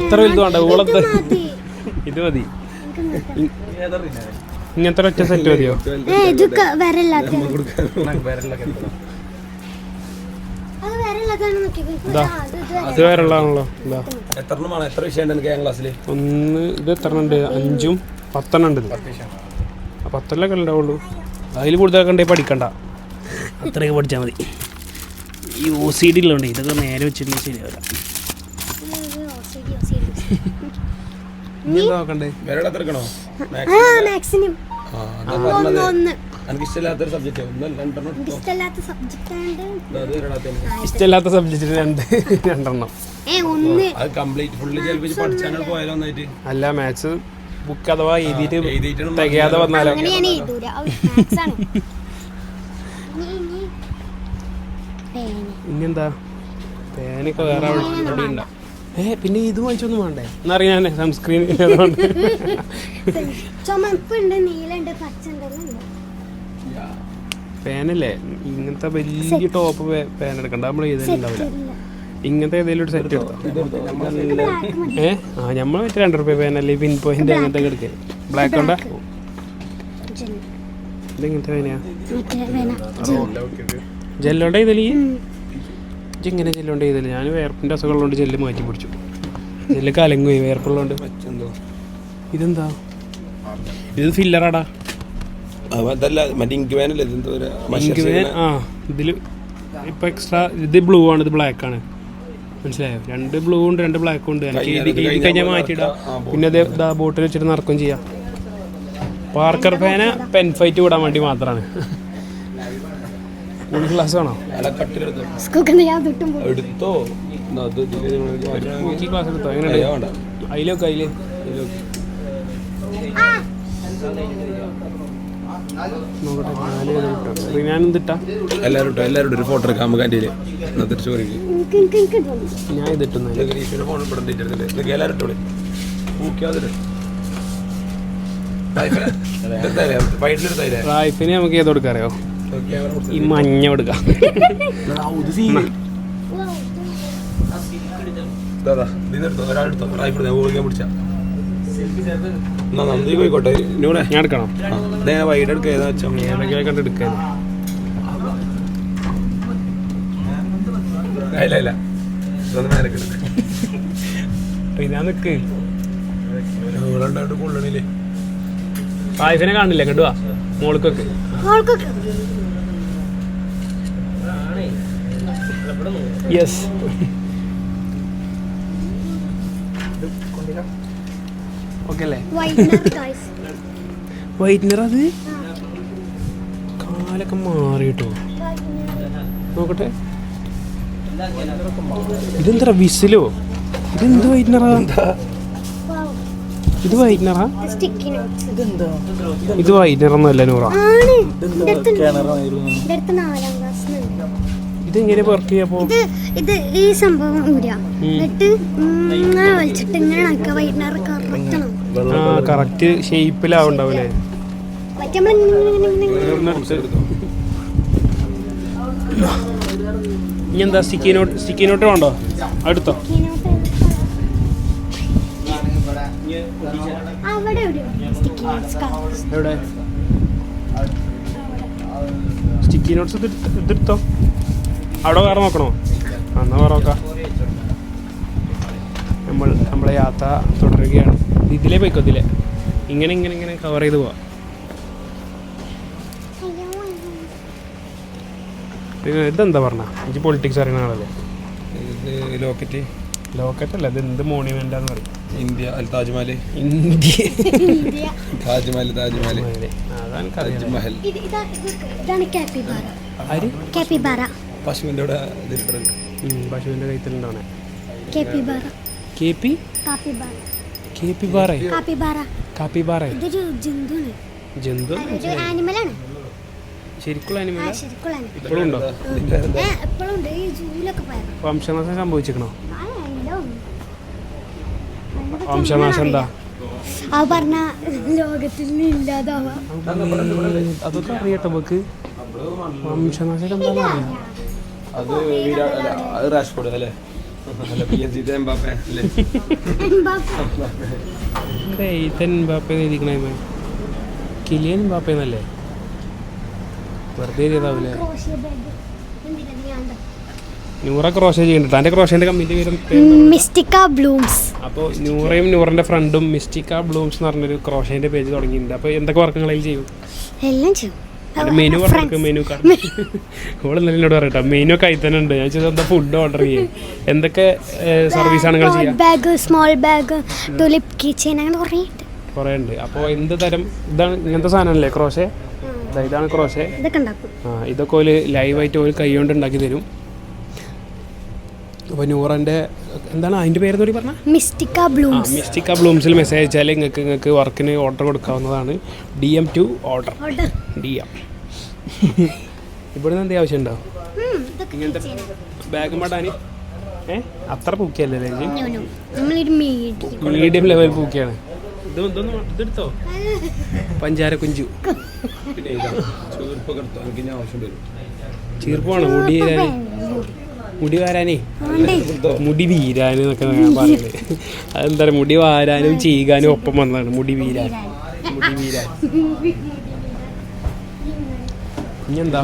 അത്ര വലുത് വേണ്ട. ഊളത്ത് ഇത് മതി. ഇങ്ങനത്തെ ഒറ്റ സെറ്റ് മതിയോ? അത് വേറുള്ളതാണല്ലോ. എത്ര വിഷയം ക്ലാസ്സിൽ? ഒന്ന് ഇത് എത്ര ഉണ്ട്? 5ഉം 10 ഉണ്ട്. 10 ഉണ്ടാവുള്ളൂ. അതിൽ കൂടുതലൊക്കെ ഉണ്ടെങ്കിൽ പഠിക്കണ്ട. അത്രയൊക്കെ പഠിച്ചാൽ മതി. ഈ OCD ഉള്ളതുകൊണ്ട് ഇതൊക്കെ നേരെ വെച്ചിട്ട് ശരിയാവില്ല. നോക്കണ്ടേ? ഇഷ്ടമില്ലാത്ത സബ്ജക്റ്റ് രണ്ടെണ്ണം. അല്ല, മാത്സ് ബുക്ക് അഥവാ എഴുതിയിട്ട് തികയാതെ വന്നാലോ? ഇനിയെന്താ? പേനൊക്കെ വേറെ അവിടെ ഉണ്ടാവും. പിന്നെ ഇത് വാങ്ങിച്ചൊന്നും വേണ്ടേ? എന്നറിയാൻ സൺസ്ക്രീൻ പേനല്ലേ? ഇങ്ങനത്തെ വലിയ ടോപ്പ് പേന എടുക്കണ്ട. നമ്മൾ ചെയ്തിട്ടുണ്ടാവില്ല. ഇങ്ങനത്തെ ഏതെങ്കിലും ഒരു സെറ്റ് എടുത്തോ. നമ്മൾ മറ്റേ 2 രൂപ പേനല്ലേ? പിൻ പോയിന്റ് അങ്ങനത്തെ എടുക്കേ. ബ്ലാക്ക് ഉണ്ടാ? ഇതെങ്ങനത്തെ പേനയാ? ജെല്ലോണ്ട ചെയ്തല്ലേ? ഇങ്ങനെ ജെല്ലോണ്ട് ചെയ്തല്ലേ? ഞാൻ വേർപ്പിൻ്റെ അസുഖമുള്ളതുകൊണ്ട് ജെല്ല് മാറ്റി പിടിച്ചു. ജെല്ല് കലങ്ങുപോയി വേർപ്പുള്ളതുകൊണ്ട്. ഇതെന്താ? ഇത് ഫില്ലറാടാ. അതല്ല മറ്റേ ഇങ്ക് വാനല്ലേ ആ ഇതിൽ ഇപ്പം എക്സ്ട്രാ ഇത് ബ്ലൂ ആണ്, ഇത് ബ്ലാക്ക് ആണ്, മനസ്സിലായോ? 2 ബ്ലൂ ഉണ്ട് 2 ബ്ലാക്ക് ഉണ്ട്. എനിക്ക് ഇത് കഴിഞ്ഞാൽ മാറ്റിയിടാം. പിന്നെ അത് ബോട്ടിൽ വെച്ചിട്ട് നടക്കുകയും ചെയ്യാം. പാർക്കർ ഫാന് പെൻ ഫൈറ്റ് വിടാൻ വേണ്ടി മാത്രമാണ്. ക്ലാസ് ആണോ? എടുത്തോ ക്ലാസ് എടുത്തോ? എങ്ങനെയുണ്ട്? അതിലൊക്കെ നോക്കട്ടെ. ഞാനെന്തിട്ടാ എല്ലാവരും ഒരു ഫോട്ടോ എടുക്കാം നമുക്ക് അതിൻ്റെ ഞാൻ ഇതിട്ടുന്ന റൈഫിന് നമുക്ക് ഏത് കൊടുക്കാം അറിയോ? ഈ മഞ്ഞ കൊടുക്കാം. പോയിക്കോട്ടെ ഞാൻ എടുക്കണം. വൈകിട്ട് എടുക്കുക ഏതാ വെച്ചാൽ ഏതൊക്കെയാ കണ്ടെടുക്കാൻ. ഇല്ല ഞാൻ നിക്ക് കൊള്ളണില്ലേ റൈഫിനെ കാണില്ലേ? കണ്ടുവാ മോൾക്കൊക്കെ യെസ്. ഓക്കെ അല്ലേ? വൈറ്റ്നർ അത് കാലൊക്കെ മാറിട്ടോ. നോക്കട്ടെ. ഇതെന്താ വിസിലോ? ഇതെന്ത് വൈറ്റ്നറാ? ഇത് വൈറ്റ്നറാ? ഇത് വൈറ്റ്നറൊന്നുമല്ല നൂറ. ഇതെങ്ങനെ വർക്ക് ചെയ്യാപ്പോ? ഇത് ഈ സംഭവം എന്നിട്ട് വലിച്ചിട്ട് ഇങ്ങനെ വൈറ്റ്നർ കറക്റ്റ് ഷേപ്പിലാവുണ്ടാവൂലേ? ഇനി എന്താ സ്റ്റിക്കി നോട്ട് വേണ്ടോ? അടുത്തോ? എവിടെ സ്റ്റിക്കി നോട്ട്സ്? ഇതെടുത്തോ. അവിടെ വേറെ നോക്കണോ? എന്നാ വേറെ നോക്കാം. നമ്മളെ യാത്ര തുടരുകയാണ്. ഇതിലേ പോയിക്കോ. ഇതിലെ ഇങ്ങനെ കവർ ചെയ്ത് പോവാം. ഇതെന്താ പറഞ്ഞ? എനിക്ക് പൊളിറ്റിക്സ് അറിയുന്ന ആളല്ലേ. ലോക്കറ്റ് അല്ല, ഇത് എന്ത് മോണിമെന്റാന്ന് പറയും? ഇന്ത്യ താജ്മഹൽ. പശുവിന്റെ കൈത്തിലുണ്ടാവണേ. ജന്തു ശരിക്കുള്ള ആനിമൽ ഇപ്പോഴും ഉണ്ടോ? വംശനാശം സംഭവിച്ചിരിക്കണോ? വംശനാശം എന്താ? അതൊക്കെ അറിയട്ടോ നമുക്ക്. വംശനാശം എന്താ? അത് റാഷ്ഫോർഡ് അല്ലേ? കിലിയൻ എംബാപ്പേന്നല്ലേ? വെറുതെ ചെയ്താവൂലേ? നൂറ ക്രോഷേ ചെയ്യണ്ട. എൻ്റെ ക്രോഷേൻ്റെ കമ്പനിൻ്റെ പേര് മിസ്റ്റിക്ക ബ്ലൂംസ്. അപ്പോൾ നൂറയും നൂറിൻ്റെ ഫ്രണ്ടും മിസ്റ്റിക്ക ബ്ലൂംസ് എന്ന് പറഞ്ഞൊരു ക്രോഷേൻ്റെ പേജ് തുടങ്ങിയിട്ടുണ്ട്. അപ്പോൾ എന്തൊക്കെ വർക്കുകളിൽ ചെയ്യും? എല്ലാം ചെയ്യും. മെനു പറഞ്ഞു. മെനു കാർഡ് ഓൾ ഇന്നലെ എന്നോട് പറയട്ടോ. മെനു ഒക്കെ തന്നെ ഉണ്ട്. ഞാൻ ചോദിച്ചത് എന്താ ഫുഡ് ഓർഡർ ചെയ്യും, എന്തൊക്കെ സർവീസാണ് നിങ്ങൾ ചെയ്യുക? Bag, small bag, tulip keychain, അങ്ങനെ കുറേ ഉണ്ട്. അപ്പോൾ എന്ത് തരം ഇതാണ്? ഇങ്ങനത്തെ സാധനമല്ലേ ക്രോഷേ? ഇതാണ് ക്രോഷേ. ഇതൊക്കെ ഒരു ലൈവായിട്ട് ഒരു കൈ കൊണ്ട് ഉണ്ടാക്കി തരും. അപ്പോൾ നൂറൻ്റെ എന്താണ് അതിൻ്റെ പേരെന്ന് കൂടി പറഞ്ഞാൽ? മിസ്റ്റിക്ക ബ്ലൂംസിൽ മെസ്സേജ് അയച്ചാൽ നിങ്ങൾക്ക് വർക്കിന് ഓർഡർ കൊടുക്കാവുന്നതാണ്. DM2 order. DM ഇവിടുന്ന് എന്ത് ആവശ്യമുണ്ടോ? ഇങ്ങനത്തെ ബാഗ് മാടാൻ അത്ര പൂക്കിയല്ലേ? Medium level പൂക്കിയാണ്. ഇതെടുത്തോ? പഞ്ചാര കുഞ്ചു. ചീർപ്പാണ് മുടി വാരാനേ. മുടി വീരാനെന്നൊക്കെ ഞാൻ പറയുന്നത്. അതെന്താ പറയുക? മുടി വാരാനും ചെയ്യാനും ഒപ്പം വന്നതാണ്. മുടി വീരാൻ. ഇനിയെന്താ?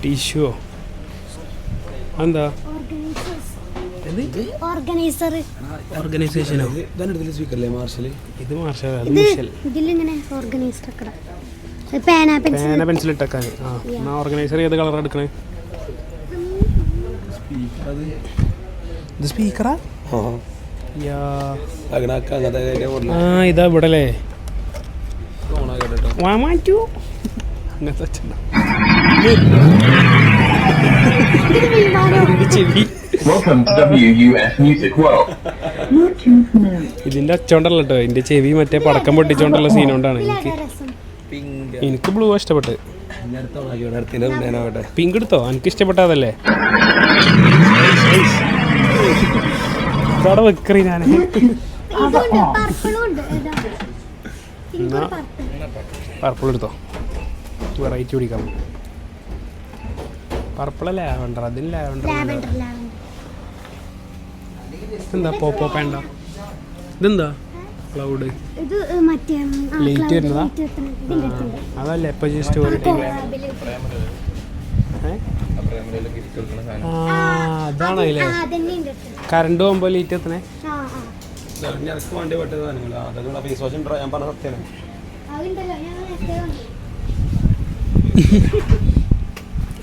ടിഷ്യൂോ? അതെന്താ? ഓർഗനൈസേഷനോ? ഇത് മാർഷൽ. പേന പെൻസിൽ ഇട്ടേക്കാൻ. ആ എന്നാ ഓർഗനൈസർ ഏത് കളർ എടുക്കണേ? ഇത് സ്പീക്കറാ? ആ ഇതാ ഇവിടെ അല്ലേ മാറ്റൂ. അങ്ങനത്തെ ചെവി ഇതിന്റെ അച്ചോണ്ടല്ല കേട്ടോ, എന്റെ ചെവി മറ്റേ പടക്കം പൊട്ടിച്ചോണ്ടുള്ള സീനോണ്ടാണ്. എനിക്ക് ബ്ലൂ ഇഷ്ടപ്പെട്ട്. പിങ്ക് എടുത്തോ, എനിക്ക് ഇഷ്ടപ്പെട്ടതല്ലേ. അവിടെ വെക്കറി ഞാൻ. പർപ്പിൾ എടുത്തോ, വെറൈറ്റി പിടിക്കാം. പർപ്പിൾ ലാവണ്ടർ, അതിന് ലാവണ്ടർ. ഇതെന്താ പോപ്പോ വേണ്ട? ഇതെന്താ ക്ലൗഡ് ലൈറ്റ് വരുന്നതാ? അതല്ലേ ഇപ്പൊ സ്റ്റോറി ടൈം. അതാണ് അതിലെ കറണ്ട് പോകുമ്പോ ലൈറ്റ് എത്തണേ.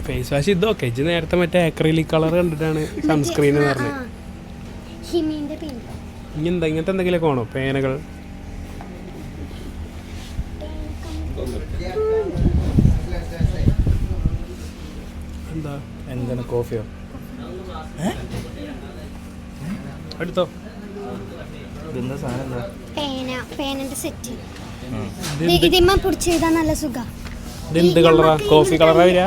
ഫേസ് വാഷ് ഇതൊക്കെ ഇജ്ജ് നേരത്തെ മറ്റേ അക്രിലിക് കളർ കണ്ടിട്ടാണ് സൺസ്ക്രീൻ എന്ന് പറഞ്ഞത്. ഇനി എന്താ ഇങ്ങനത്തെ എന്തെങ്കിലുമൊക്കെ വേണോ? പേനകൾ എന്താ? എന്താണ് കോഫിയോ? എടുത്തോ. ഇതെന്താ സാധനം? എന്താ പേനന്റെ സെറ്റ്. ഇതിമ്മ പിടിച്ചെഴുതാ നല്ല സുഖം. ഇതെന്ത് കളറാ? കോഫി കളറാ വരിക?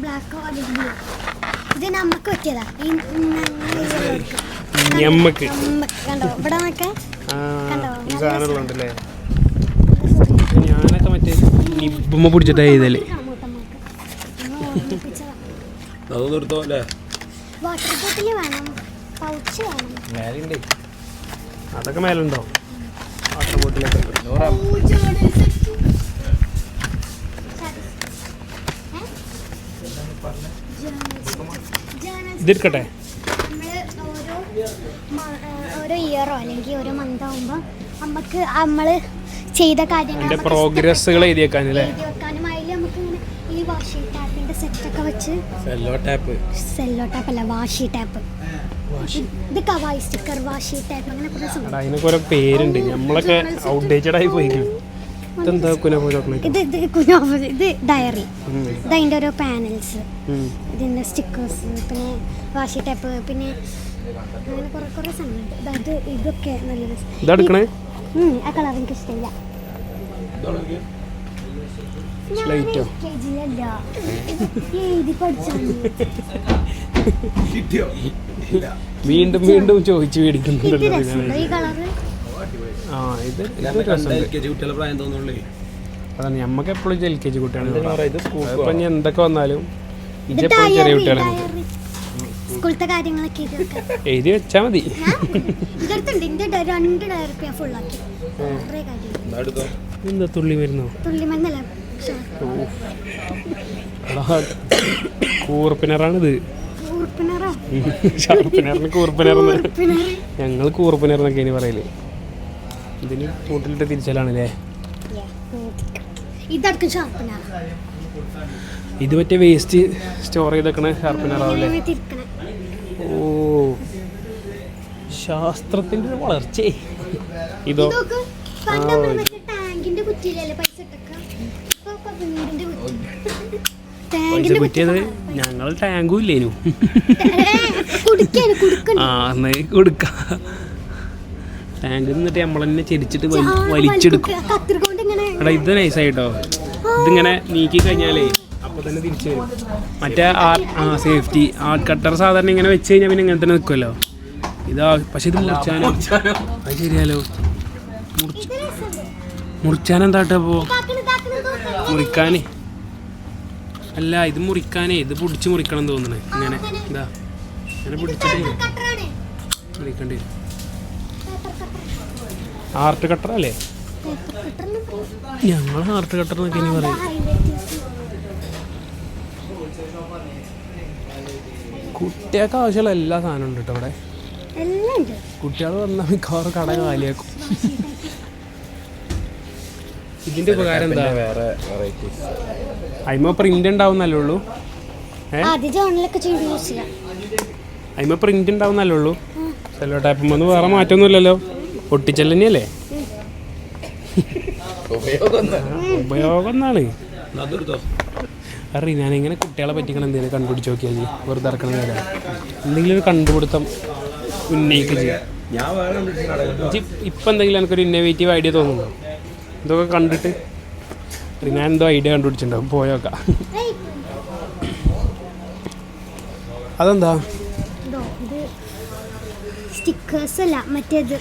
ബ്ലാക്ക്. ഇത് നമുക്ക് പറ്റിയതാ. ഞമ്മക്ക് കണ്ടോ ഇവിടെ നോക്കെ ഈ സാധനം ഉണ്ടല്ലേ. ഞാനൊക്കെ മറ്റേ നിബുമ്മ പിടിച്ചിട്ടാ ചെയ്തല്ലേ. വാട്ടർ ബോട്ടിൽ വേണം, പൗച്ച് വേണം. അതൊക്കെ മേലുണ്ടോ? വാട്ടർ ബോട്ടിലൊക്കെ ഇതെടുക്കട്ടെ. ഓരോ ഇയറോ അല്ലെങ്കിൽ ഓരോ മന്ത് ആകുമ്പോൾ നമുക്ക് നമ്മൾ ചെയ്ത കാര്യങ്ങൾ പ്രോഗ്രസ്സുകൾ എഴുതി വെക്കാനല്ലേ. എഴുതി വെക്കാനും അതിൽ നമുക്ക് ഇങ്ങനെ ഈ വാഷി ടാപ്പിന്റെ സെറ്റൊക്കെ വെച്ച്. സെല്ലോ ടാപ്പ് അല്ല, വാഷി ടാപ്പ്. ഇത് കവായി സ്റ്റിക്കർ, വാഷി ടാപ്പ്, അങ്ങനെ കുറേ സംഭവം. അതിനൊക്കെ ഓരോ പേരുണ്ട്. നമ്മളൊക്കെ ഔട്ട്ഡേറ്റഡ് ആയി പോയി. ഇതെന്താ കുനാഫ ചോക്ലേറ്റ്? ഇത് കുനാഫ. ഇത് ഡയറി. ഇത് അതിൻ്റെ ഓരോ പാനൽസ്, ഇതിൻ്റെ സ്റ്റിക്കേഴ്സ്, പിന്നെ വാഷി ടാപ്പ്, പിന്നെ അങ്ങനെ കുറേ സാധനങ്ങളുണ്ട്. അതായത് ഇതൊക്കെ നല്ല രസം. ഇതെടുക്കണേ. ആ കളർ എനിക്ക് ഇഷ്ടമില്ല. എഴുതി പഠിച്ചാണ്. വീണ്ടും വീണ്ടും ചോദിച്ചു മേടിക്കുന്നുണ്ടല്ലോ. ഈ കളറ് അതാണ് ഞമ്മക്ക് എപ്പോഴും LKG കുട്ടിയാണ്. ഇപ്പൊ ഇനി എന്തൊക്കെ വന്നാലും ചെറിയ കുട്ടികളാണ്. സ്കൂളത്തെ കാര്യങ്ങളൊക്കെ എഴുതി വെച്ചാ മതി. എന്താ തുള്ളി മരുന്നോ? കൂർപ്പിനറാണിത്. ഷാർപ്പിനറിന് കൂർപ്പിനർന്ന് ഞങ്ങൾ കൂർപ്പിനർന്നൊക്കെ ഇനി പറയല്. ഇതിന് കൂട്ടിലിട്ട് തിരിച്ചാലാണല്ലേ. ഇത് മറ്റേ വേസ്റ്റ് സ്റ്റോർ ചെയ്തേക്കണ ഷാർപ്പിനറാവല്ലേ. ഓ, ശാസ്ത്രത്തിന്റെ ഒരു വളർച്ചേ. ഇതോ പൈസ കുറ്റിയത് ഞങ്ങൾ ടാങ്കും ഇല്ലേനു. ആ എന്നാ കൊടുക്ക. ടാങ്ക് നിന്നിട്ട് നമ്മളെന്നെ ചെരിച്ചിട്ട് വലിച്ചെടുക്കും. എടാ ഇത് നൈസായിട്ടോ. ഇതിങ്ങനെ നീക്കി കഴിഞ്ഞാലേ അപ്പൊ തന്നെ തിരിച്ചു വരും. മറ്റേ സേഫ്റ്റി ആർട്ട് കട്ടർ സാധാരണ ഇങ്ങനെ വെച്ച് കഴിഞ്ഞാൽ പിന്നെ ഇങ്ങനെ തന്നെ നിൽക്കുമല്ലോ. ഇതാ പക്ഷെ ഇത് മുറിച്ചാനോ? അത് ശരിയാലോ. മുറിച്ചാനെന്താട്ടോ അപ്പോ? മുറിക്കാനേ അല്ല, ഇത് മുറിക്കാനേ. ഇത് പൊടിച്ച് മുറിക്കണം തോന്നണേ. ഇങ്ങനെ ഇതാ ഇങ്ങനെ പൊടിച്ചിട്ട് മുറിക്കേണ്ടി വരും. ആർട്ട് കട്ടർ അല്ലേ? ഞങ്ങൾ ആർട്ട് കട്ടർ എന്നൊക്കെ ഇനി പറയും. കുട്ടികൾക്ക് ആവശ്യമുള്ള എല്ലാ സാധനവും ഉണ്ട് കേട്ടോ ഇവിടെ. കുട്ടികൾ വന്നാൽ മിക്കവാറും കട കാലിയാക്കും. ഇതിന്റെ ഉപകാരം എന്താ? വേറെ വെറൈറ്റീസ് അയിമ പ്രിന്റ് ഉണ്ടാവുന്നല്ലേ ഉള്ളൂ. ആദ്യം ജേണലൊക്കെ ചെയ്ത് യൂസ് ചെയ്യാം. അയിമ പ്രിന്റ് ഉണ്ടാവുന്നല്ലേ ഉള്ളൂ. സെല്ലോ ടാപ്പുമ്പോൾ വേറെ മാറ്റമൊന്നുമില്ലല്ലോ, ഒട്ടിച്ചൽ തന്നെയല്ലേ. ഉപയോഗം എന്നാണ്. അറിയാം ഞാനിങ്ങനെ കുട്ടികളെ പറ്റിക്കണം എന്തെങ്കിലും കണ്ടുപിടിച്ച് നോക്കിയാൽ വെറുതെ ഇറക്കണ കാര്യം എന്തെങ്കിലും ഒരു കണ്ടുപിടുത്തം ഉന്നയിക്കുക ചെയ്യാം. ഇപ്പം എന്തെങ്കിലും എനിക്കൊരു ഇന്നോവേറ്റീവ് ഐഡിയ തോന്നുന്നു. ഇതൊക്കെ കണ്ടിട്ട് ഞാൻ എന്തോ ഐഡിയ കണ്ടുപിടിച്ചിട്ടുണ്ടാവും, പോയോക്കാം. അതെന്താ? സ്റ്റിക്കേഴ്സ് അല്ല, മറ്റേത്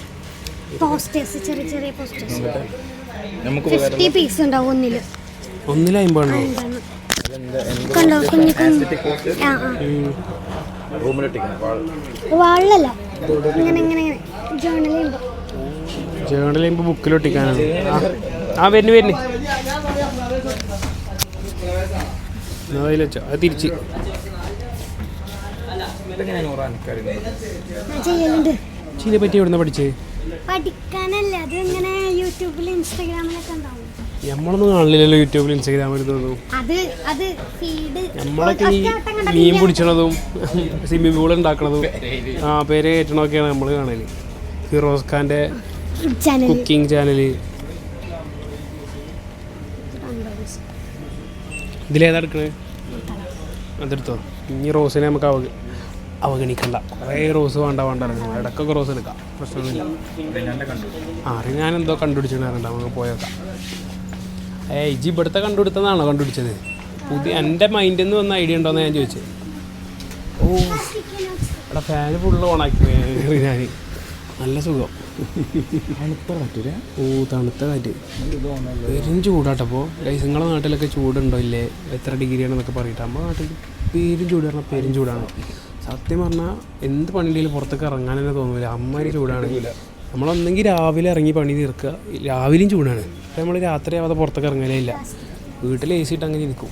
പോസ്റ്റേഴ്സ്, ചെറിയ ചെറിയ പോസ്റ്റേഴ്സ്. നമുക്ക് 50 പീസ് ഉണ്ടാവും ഒന്നില്. 150 കണ്ടോ കുഞ്ഞു കുഞ്ഞു. വാളിലല്ല, ഇങ്ങനെ ഇങ്ങനെ ഇങ്ങനെ ജേണൽ ചെയ്യുമ്പോൾ. ജേണൽ ചെയ്യുമ്പോൾ ബുക്കിലൊട്ടിക്കാനാണ്. വരുന്നു അതിൽ വെച്ചോ, അത് തിരിച്ച് ചെയ്യലുണ്ട്. ഇതിനെ പറ്റി എവിടുന്ന പഠിച്ചേ? പഠിക്കാനല്ല, അത് ഇങ്ങനെ യൂട്യൂബിൽ ഇൻസ്റ്റാഗ്രാമിലൊക്കെ ഉണ്ടാവും. നമ്മളൊന്നും കാണില്ലല്ലോ യൂട്യൂബിൽ ഇൻസ്റ്റാഗ്രാമിൽ തോന്നും. അത് ഫീഡ് നമ്മളൊക്കെ ഈ മീൻ പിടിച്ചണതും സ്വിമ്മിംഗ് പൂൾ ഉണ്ടാക്കണതും പേര് കയറ്റണമൊക്കെയാണ് നമ്മൾ കാണല്. ഫിറോസ് ഖാൻ്റെ കുക്കിംഗ് ചാനല്. ഇതിലേതാ എടുക്കണേ? അതെടുത്തോ. ഇനി റോസിനെ നമുക്ക് അവഗണിക്കണ്ട. കുറേ റോസ് വേണ്ട ഇടയ്ക്കൊക്കെ റോസ് എടുക്കാം, പ്രശ്നമൊന്നുമില്ല. ഞാനെന്തോ കണ്ടുപിടിച്ചിട്ടുണ്ടായിരുന്നു, നമുക്ക് പോയേക്കാം. ഇജി ഇവിടുത്തെ കണ്ടുപിടുത്തതാണോ കണ്ടുപിടിച്ചത്? പുതിയ എൻ്റെ മൈൻഡിൽ നിന്ന് വന്ന ഐഡിയ ഉണ്ടോയെന്ന് ഞാൻ ചോദിച്ചത്. ഓ ഇവിടെ ഫാന് ഫുള്ള് ഓണാക്കി ഞാൻ. നല്ല സുഖം. ഓ തണുത്ത കാറ്റ്. പെരും ചൂടാട്ടപ്പോൾ ഗൈസ്. നിങ്ങളുടെ നാട്ടിലൊക്കെ ചൂടുണ്ടോ ഇല്ലേ, എത്ര ഡിഗ്രിയാണെന്നൊക്കെ പറയട്ടെ. നമ്മുടെ നാട്ടിൽ പെരും ചൂട് പറഞ്ഞാൽ പെരും ചൂടാണ്. സത്യം പറഞ്ഞാൽ എന്ത് പണിയിലും പുറത്തേക്ക് ഇറങ്ങാൻ തന്നെ തോന്നില്ല, അമ്മാതിരി ചൂടാണ്. നമ്മളൊന്നെങ്കിൽ രാവിലെ ഇറങ്ങി പണി തീർക്കുക, രാവിലെയും ചൂടാണ്. അപ്പം നമ്മൾ രാത്രി ആവാതെ പുറത്തേക്ക് ഇറങ്ങലേ ഇല്ല, വീട്ടിൽ എ സി ഇട്ട് അങ്ങനെ ഇരിക്കും.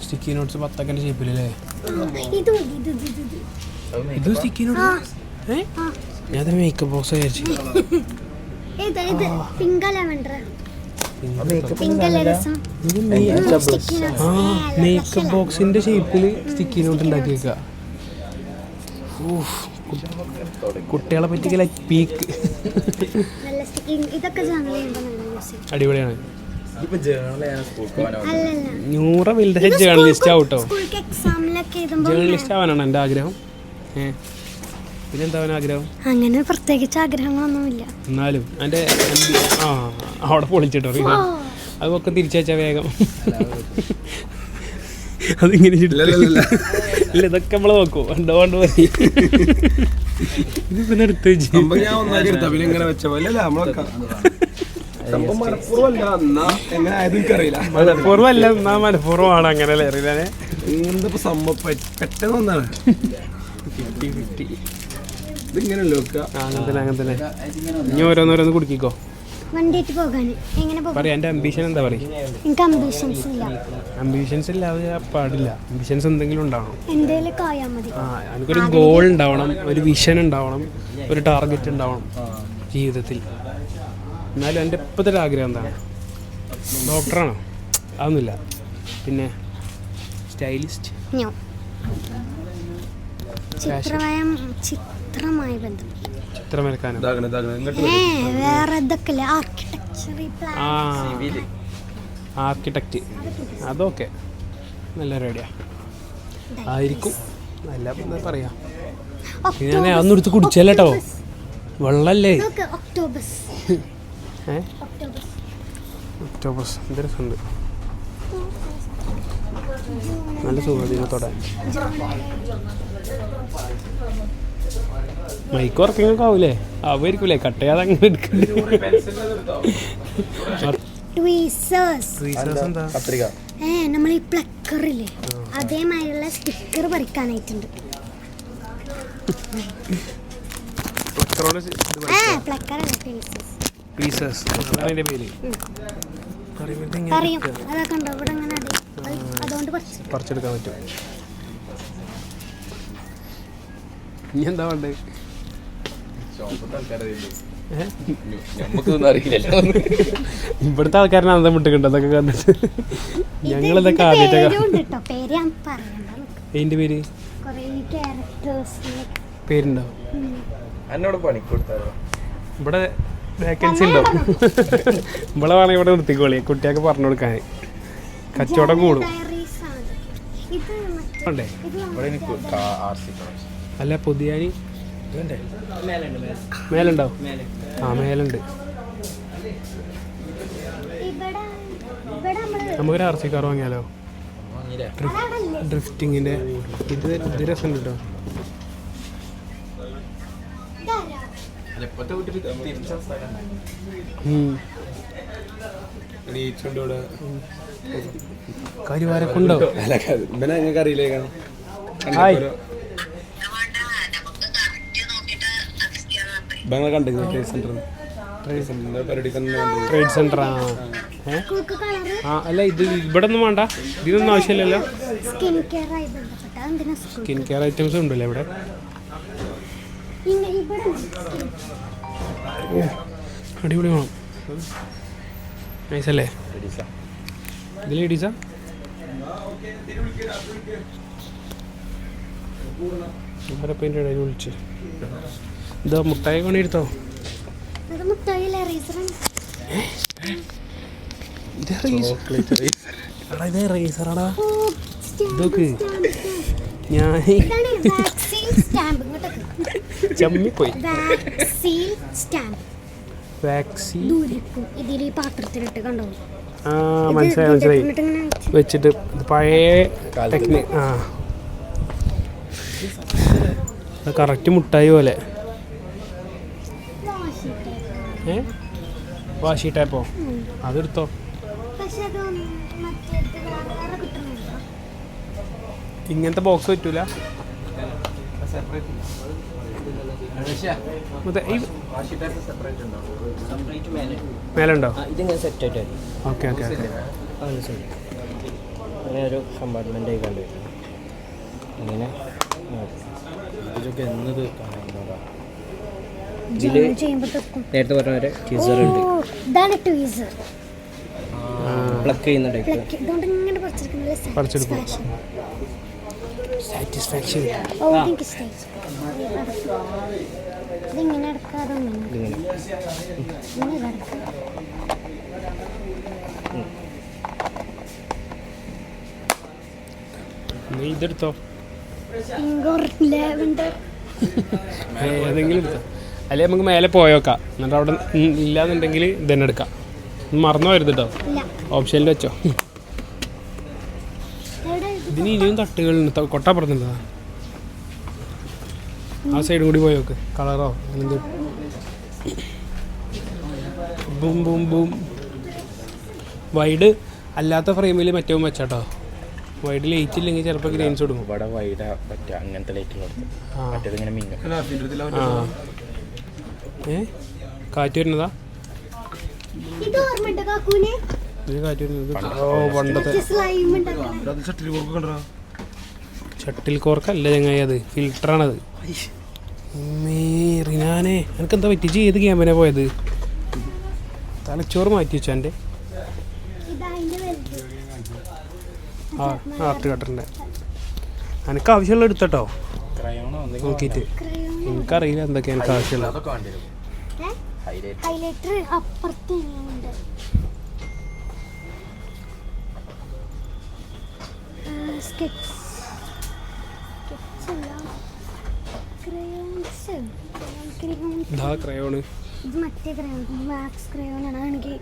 Sticky notes 10 ഷേപ്പിലല്ലേ? ഇത് സ്റ്റിക്കി നോട്ട്സ്. ഞാൻ മേക്കപ്പ് ബോക്സ് വിചാരിച്ചു. മേക്കപ്പ് ബോക്സിന്റെ ഷേപ്പിൽ സ്റ്റിക്കി നോട്ട് ഉണ്ടാക്കി വെക്കുക. കുട്ടികളെ പറ്റിക്കല പീക്ക്. അടിപൊളിയാണ്. 100 വലുതായ ജേർണലിസ്റ്റ് ആവട്ടോ. ജേർണലിസ്റ്റ് ആവാനാണ് എൻ്റെ ആഗ്രഹം. പിന്നെന്താ ആഗ്രഹം? അങ്ങനെ പ്രത്യേകിച്ച് ആഗ്രഹങ്ങളൊന്നുമില്ല. എന്നാലും എൻ്റെ അവിടെ പൊളിച്ചിട്ടോ അതൊക്കെ തിരിച്ചു വേഗം. അതിങ്ങനെ ഇല്ല, ഇതൊക്കെ നമ്മൾ നോക്കൂ. കണ്ടോണ്ട് പോയി ഇതിപ്പോ എടുത്ത് വെച്ച് മനഃപൂർവ്വമല്ല, എന്നാ മനഃപൂർവ്വമാണ്. അങ്ങനെ അറിയില്ലേ സംഭവം പെട്ടെന്ന് ഒന്നാണ്. അങ്ങനെ തന്നെ. ഇനി ഓരോന്നോരോന്ന് കുടിക്കോ. വണ്ടിയിട്ട് പോകാൻ എങ്ങനെ പറയാ. എൻ്റെ അംബിഷൻ എന്താ പറയുക? എനിക്ക് അംബിഷൻസ് ഇല്ല. അംബിഷൻസ് ഇല്ലാതെ പാടില്ല. അംബിഷൻസ് എന്തെങ്കിലും ഉണ്ടാവണം. എന്തെങ്കിലും ആയാൽ മതി. എനിക്കൊരു ഗോൾ ഉണ്ടാവണം, ഒരു വിഷൻ ഉണ്ടാവണം, ഒരു ടാർഗറ്റ് ഉണ്ടാവണം ജീവിതത്തിൽ. എന്നാലും എൻ്റെ ഇപ്പോഴത്തെ ഒരു ആഗ്രഹം എന്താണ്? ഡോക്ടറാണോ? അതൊന്നുമില്ല. പിന്നെ സ്റ്റൈലിസ്റ്റ്, ചിത്രമായി ബന്ധം, ചിത്രം വരക്കാനോ, വേറെ ആർക്കിടെക്റ്റ്. അതൊക്കെ നല്ല റെഡിയാ ആയിരിക്കും. നല്ല എന്താ പറയാ, ഞാൻ അതൊന്നും എടുത്ത് കുടിച്ചല്ലോ. വെള്ളല്ലേ? ഒക്ടോബസ് എന്ത് രസമുണ്ട്. നല്ല സുഖം ഇതിനത്തോടെ. മൈക്ക് വർക്കിങ്ങൊക്കെ ആവൂലേ? ആവുമായിരിക്കൂലേ? കട്ട് ചെയ്യാതെ അങ്ങനെ എടുക്കണ്ടേ? നമ്മൾ ഈ പ്ലക്കറില്ലേ, അതേമാതിരിയുള്ള സ്റ്റിക്കർ പറിക്കാനായിട്ടുണ്ട്. പറിച്ചെടുക്കാൻ പറ്റും. ഇനി എന്താ വേണ്ടത്? നമുക്കൊന്നും അറിയില്ലല്ലോ. ഇവിടുത്തെ ആൾക്കാരനെ അന്തം വിട്ടിട്ടുണ്ട് അതൊക്കെ കണ്ടിട്ട്. ഞങ്ങളിതൊക്കെ ആദ്യമായിട്ടൊക്കെ. അതിൻ്റെ പേര് പേരുണ്ടോ? എന്നോട് പണിക്കൊടുത്താലോ? ഇവിടെ വേക്കൻസി ഉണ്ടോ? ഇവിടെ വേണമെങ്കിൽ ഇവിടെ നിർത്തിക്കോളി, കുട്ടിയൊക്കെ പറഞ്ഞു കൊടുക്കാൻ കച്ചവടം കൂടും. ഉണ്ടേ ഇവിടെ എനിക്ക് RC അല്ല പൊതിയാനി മേലുണ്ടോ? ആ മേലുണ്ട്. നമുക്കൊരു RC കാർ വാങ്ങിയാലോ? ഡ്രിഫ്റ്റിങ്ങിൻ്റെ ഇത് രസമുണ്ട് കേട്ടോ. കരിവാരക്കുണ്ടോ? നിങ്ങൾക്ക് അറിയില്ലേ? കണ്ടിരുന്നു ട്രേഡ് സെന്റർ. ആ അല്ല ഇത് ഇവിടെ ഒന്നും വേണ്ട, ഇതിനൊന്നും ആവശ്യമില്ലല്ലോ. സ്കിൻ കെയർ ഐറ്റംസ് ഉണ്ടല്ലോ ഇവിടെ. അടിപൊളി വേണം. നൈസല്ലേ? ഇത് ലേഡീസാ? ആരപ്പൻ്റെ ഇടയിൽ വിളിച്ച് ഇതാ മുട്ടായി കൊണ്ടിരുത്തോ? ഇത് റേസറാടാ. ഇതൊക്കെ ഞാൻ ചമ്മിപ്പോയി. മനസ്സിലായി വെച്ചിട്ട് പഴയ ടെക്നിക്. ആ കറക്റ്റ് മുട്ടായി പോലെ. വാഷി ടൈപ്പോ? അതെടുത്തോ. ഇങ്ങനത്തെ ബോക്സ് പറ്റൂല. മേലുണ്ടോ? Okay okay okay. അങ്ങനെ ഒരു കമ്പാർട്ട്മെൻ്റ് ആയി കണ്ടു. അങ്ങനെ ഇതൊക്കെ എന്നത് നേരത്തെ പറഞ്ഞ പോലെ ട്വീസർ ഉണ്ട്. പ്ലഗ് ചെയ്യുന്ന ടൈപ്പ്. സാറ്റിസ്ഫാക്ഷൻ. നീ ഇതെടുത്തോ, ഏതെങ്കിലും എടുത്തോ. അല്ലെ നമുക്ക് മേലെ പോയോക്കാം, എന്നിട്ട് അവിടെ ഇല്ലാന്നുണ്ടെങ്കിൽ ഇതന്നെ എടുക്കാം. മറന്നു പോരുത് കേട്ടോ, ഓപ്ഷനിൽ വെച്ചോ. ഇതിന് ഇനിയും തട്ടുകളുണ്ട്, കൊട്ടാപ്പുറത്തുണ്ടോ? ആ സൈഡും കൂടി പോയോക്ക്. കളറോ അങ്ങനെ ബൂം ബൂം ബൂം. വൈഡ് അല്ലാത്ത ഫ്രെയിമിൽ മറ്റവും വെച്ചാട്ടോ. വൈഡ് ലൈറ്റ് ഇല്ലെങ്കിൽ ചിലപ്പോൾ ഗ്രെയിൻസ് കൊടുക്കും. ഇവിടെ വൈഡ് പറ്റുക അങ്ങനത്തെ ലൈറ്റുകൾ മറ്റേതിങ്ങനെ മിന്നും. കാറ്റ് വരുന്നതാ? ഇത് കാറ്റ് വരുന്നത്. ഓ പണ്ടത്തെ ഷട്ടിൽ കോർക്കല്ല ചങ്ങായി, അത് ഫിൽറ്ററാണത്. റിനാനെ എനിക്കെന്താ പറ്റിച്ച്? ഏത് ക്യാമ്പന പോയത്? തലച്ചോറ് മാറ്റി വെച്ചു എൻ്റെ. ആ ആർട്ട് കട്ടറിൻ്റെ എനിക്ക് ആവശ്യമുള്ള എടുത്തട്ടോ നോക്കിയിട്ട്. എനിക്കറിയില്ല എന്തൊക്കെയാണ് എനിക്ക് ആവശ്യമുള്ള. ഇതാ ക്രയോണ്. ഇത് മറ്റേ ക്രയോൺ, വാക്സ് ക്രയോണാണ്. എനിക്ക്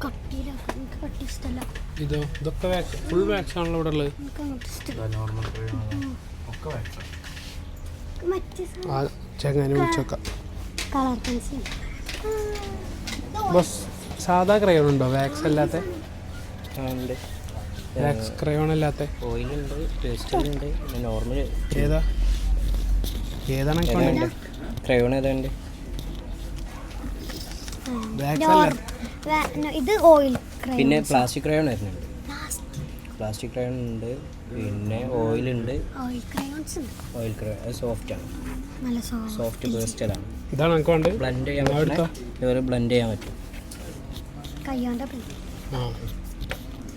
കട്ടിയിലാക്കാം, എനിക്ക് കട്ടി ഇഷ്ടമല്ല. ഇതോ? ഇതൊക്കെ വാക്സ്, ഫുൾ വാക്സ് ആണല്ലോ ഇവിടെ ഉള്ളത്. ആ ചങ്ങനെ വിളിച്ചോക്കാം. കളർ പെൻസിൽ ബസ്. സാധാ ക്രയോൺ ഉണ്ടോ വാക്സ് അല്ലാത്ത? വാക്സ് ക്രയോൺ അല്ലാത്ത ഓയിലുണ്ട്, പേസ്റ്റലുണ്ട്, നോർമൽ. ഏതാ ഏതാണ് ക്രയോൺ ഏതാണ്ട്? ഇത് ഓയിൽ ക്രയോൺ. പിന്നെ പ്ലാസ്റ്റിക് ക്രയോൺ വരുന്നുണ്ട്. പ്ലാസ്റ്റിക് ക്രയോൺ ഉണ്ട്, പിന്നെ ഓയിലുണ്ട്. ഓയിൽ ക്രയോൺസ് ഉണ്ട്. ഓയിൽ ക്രയോൺ അത് സോഫ്റ്റാണ്, നല്ല സോഫ്റ്റ് പേസ്റ്റലാണ്. ഇതാണ് എനിക്ക് വേണ്ടത്. ബ്ലെൻഡ് ചെയ്യാൻ പറ്റും, ഇതുപോലെ ബ്ലെൻഡ് ചെയ്യാൻ പറ്റും. കയ്യോണ്ട ആ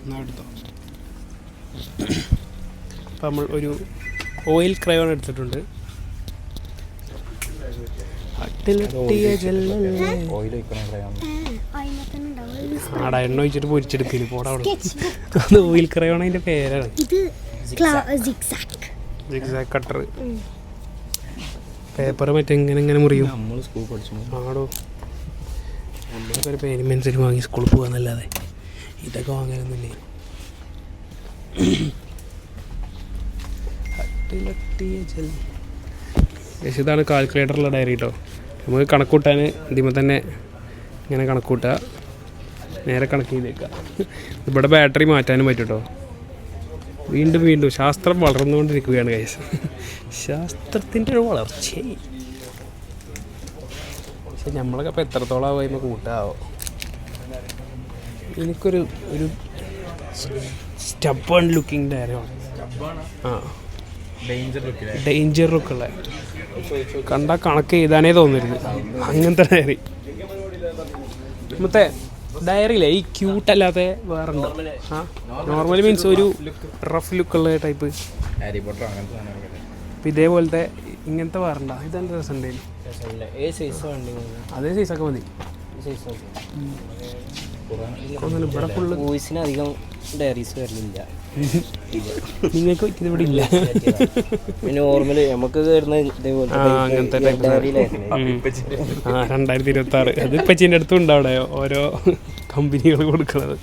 എന്നാ എടുത്തോ. അപ്പം നമ്മൾ ഒരു ഓയിൽ ക്രയോൺ എടുത്തിട്ടുണ്ട്. ഓയിൽ ഒഴിക്കണം ക്രയോൺ. ആടാ എണ്ണ ഒഴിച്ചിട്ട് പൊരിച്ചെടുക്കില്ല പോടാ അവിടെ. അത് ഓയിൽ ക്രയോൺ അതിൻ്റെ പേരാണ്. ഇത് സിഗ്സാഗ് കട്ടർ. പേപ്പർ മറ്റേ ഇങ്ങനെ മുറിയും. നമ്മൾ സ്കൂൾ പഠിച്ചു ആടോ നമ്മളൊക്കെ ഒരു പേരും പെൻസിലും വാങ്ങി സ്കൂളിൽ പോകാന്നല്ലാതെ ഇതൊക്കെ വാങ്ങാനൊന്നുമില്ലേ. ഇതാണ് കാൽക്കുലേറ്ററുള്ള ഡയറി കേട്ടോ. നമുക്ക് കണക്കൂട്ടാൻ ഇതിമ തന്നെ ഇങ്ങനെ കണക്കൂട്ടുക, നേരെ കണക്ക് ചെയ്തേക്കുക. ഇവിടെ ബാറ്ററി മാറ്റാനും പറ്റും കേട്ടോ. വീണ്ടും ശാസ്ത്രം വളർന്നുകൊണ്ടിരിക്കുകയാണ് ഗൈസ്. ശാസ്ത്രത്തിൻ്റെ ഒരു വളർച്ച. പക്ഷെ നമ്മളൊക്കെ അപ്പോൾ എത്രത്തോളം ആവുമ്പോൾ കൂട്ടാവോ. എനിക്കൊരു സ്റ്റബൺ ലുക്കിംഗ് ഡയറിയാണ്. ആ ഡേഞ്ചർ ലുക്കുള്ള കണ്ടാൽ കണക്ക് എഴുതാനേ തോന്നരുത് അങ്ങനത്തെ ഡയറി. മറ്റേ ഡയറിയില്ലേ ഈ ക്യൂട്ടല്ലാത്ത വേറെ ഉണ്ടോ? ആ നോർമലി മീൻസ് ഒരു റഫ് ലുക്കുള്ള ടൈപ്പ്. അപ്പം ഇതേപോലത്തെ ഇങ്ങനത്തെ വേറണ്ട. ഇതെന്താ രസം ഉണ്ടെങ്കിൽ അതേ സൈസൊക്കെ മതി. ഇവിടെ ഫുള്ള് വോയിസിന് അധികം ഡയറീസ് വരലില്ല. നിങ്ങൾക്ക് ഇവിടെ ഇല്ല. നോർമല് നമുക്ക് വരുന്ന അങ്ങനത്തെ ടൈപ്പ്. 2026 അത് ഇപ്പച്ചീൻ്റെ അടുത്തും ഉണ്ട് അവിടെ ഓരോ കമ്പനികൾ കൊടുക്കുന്നത്.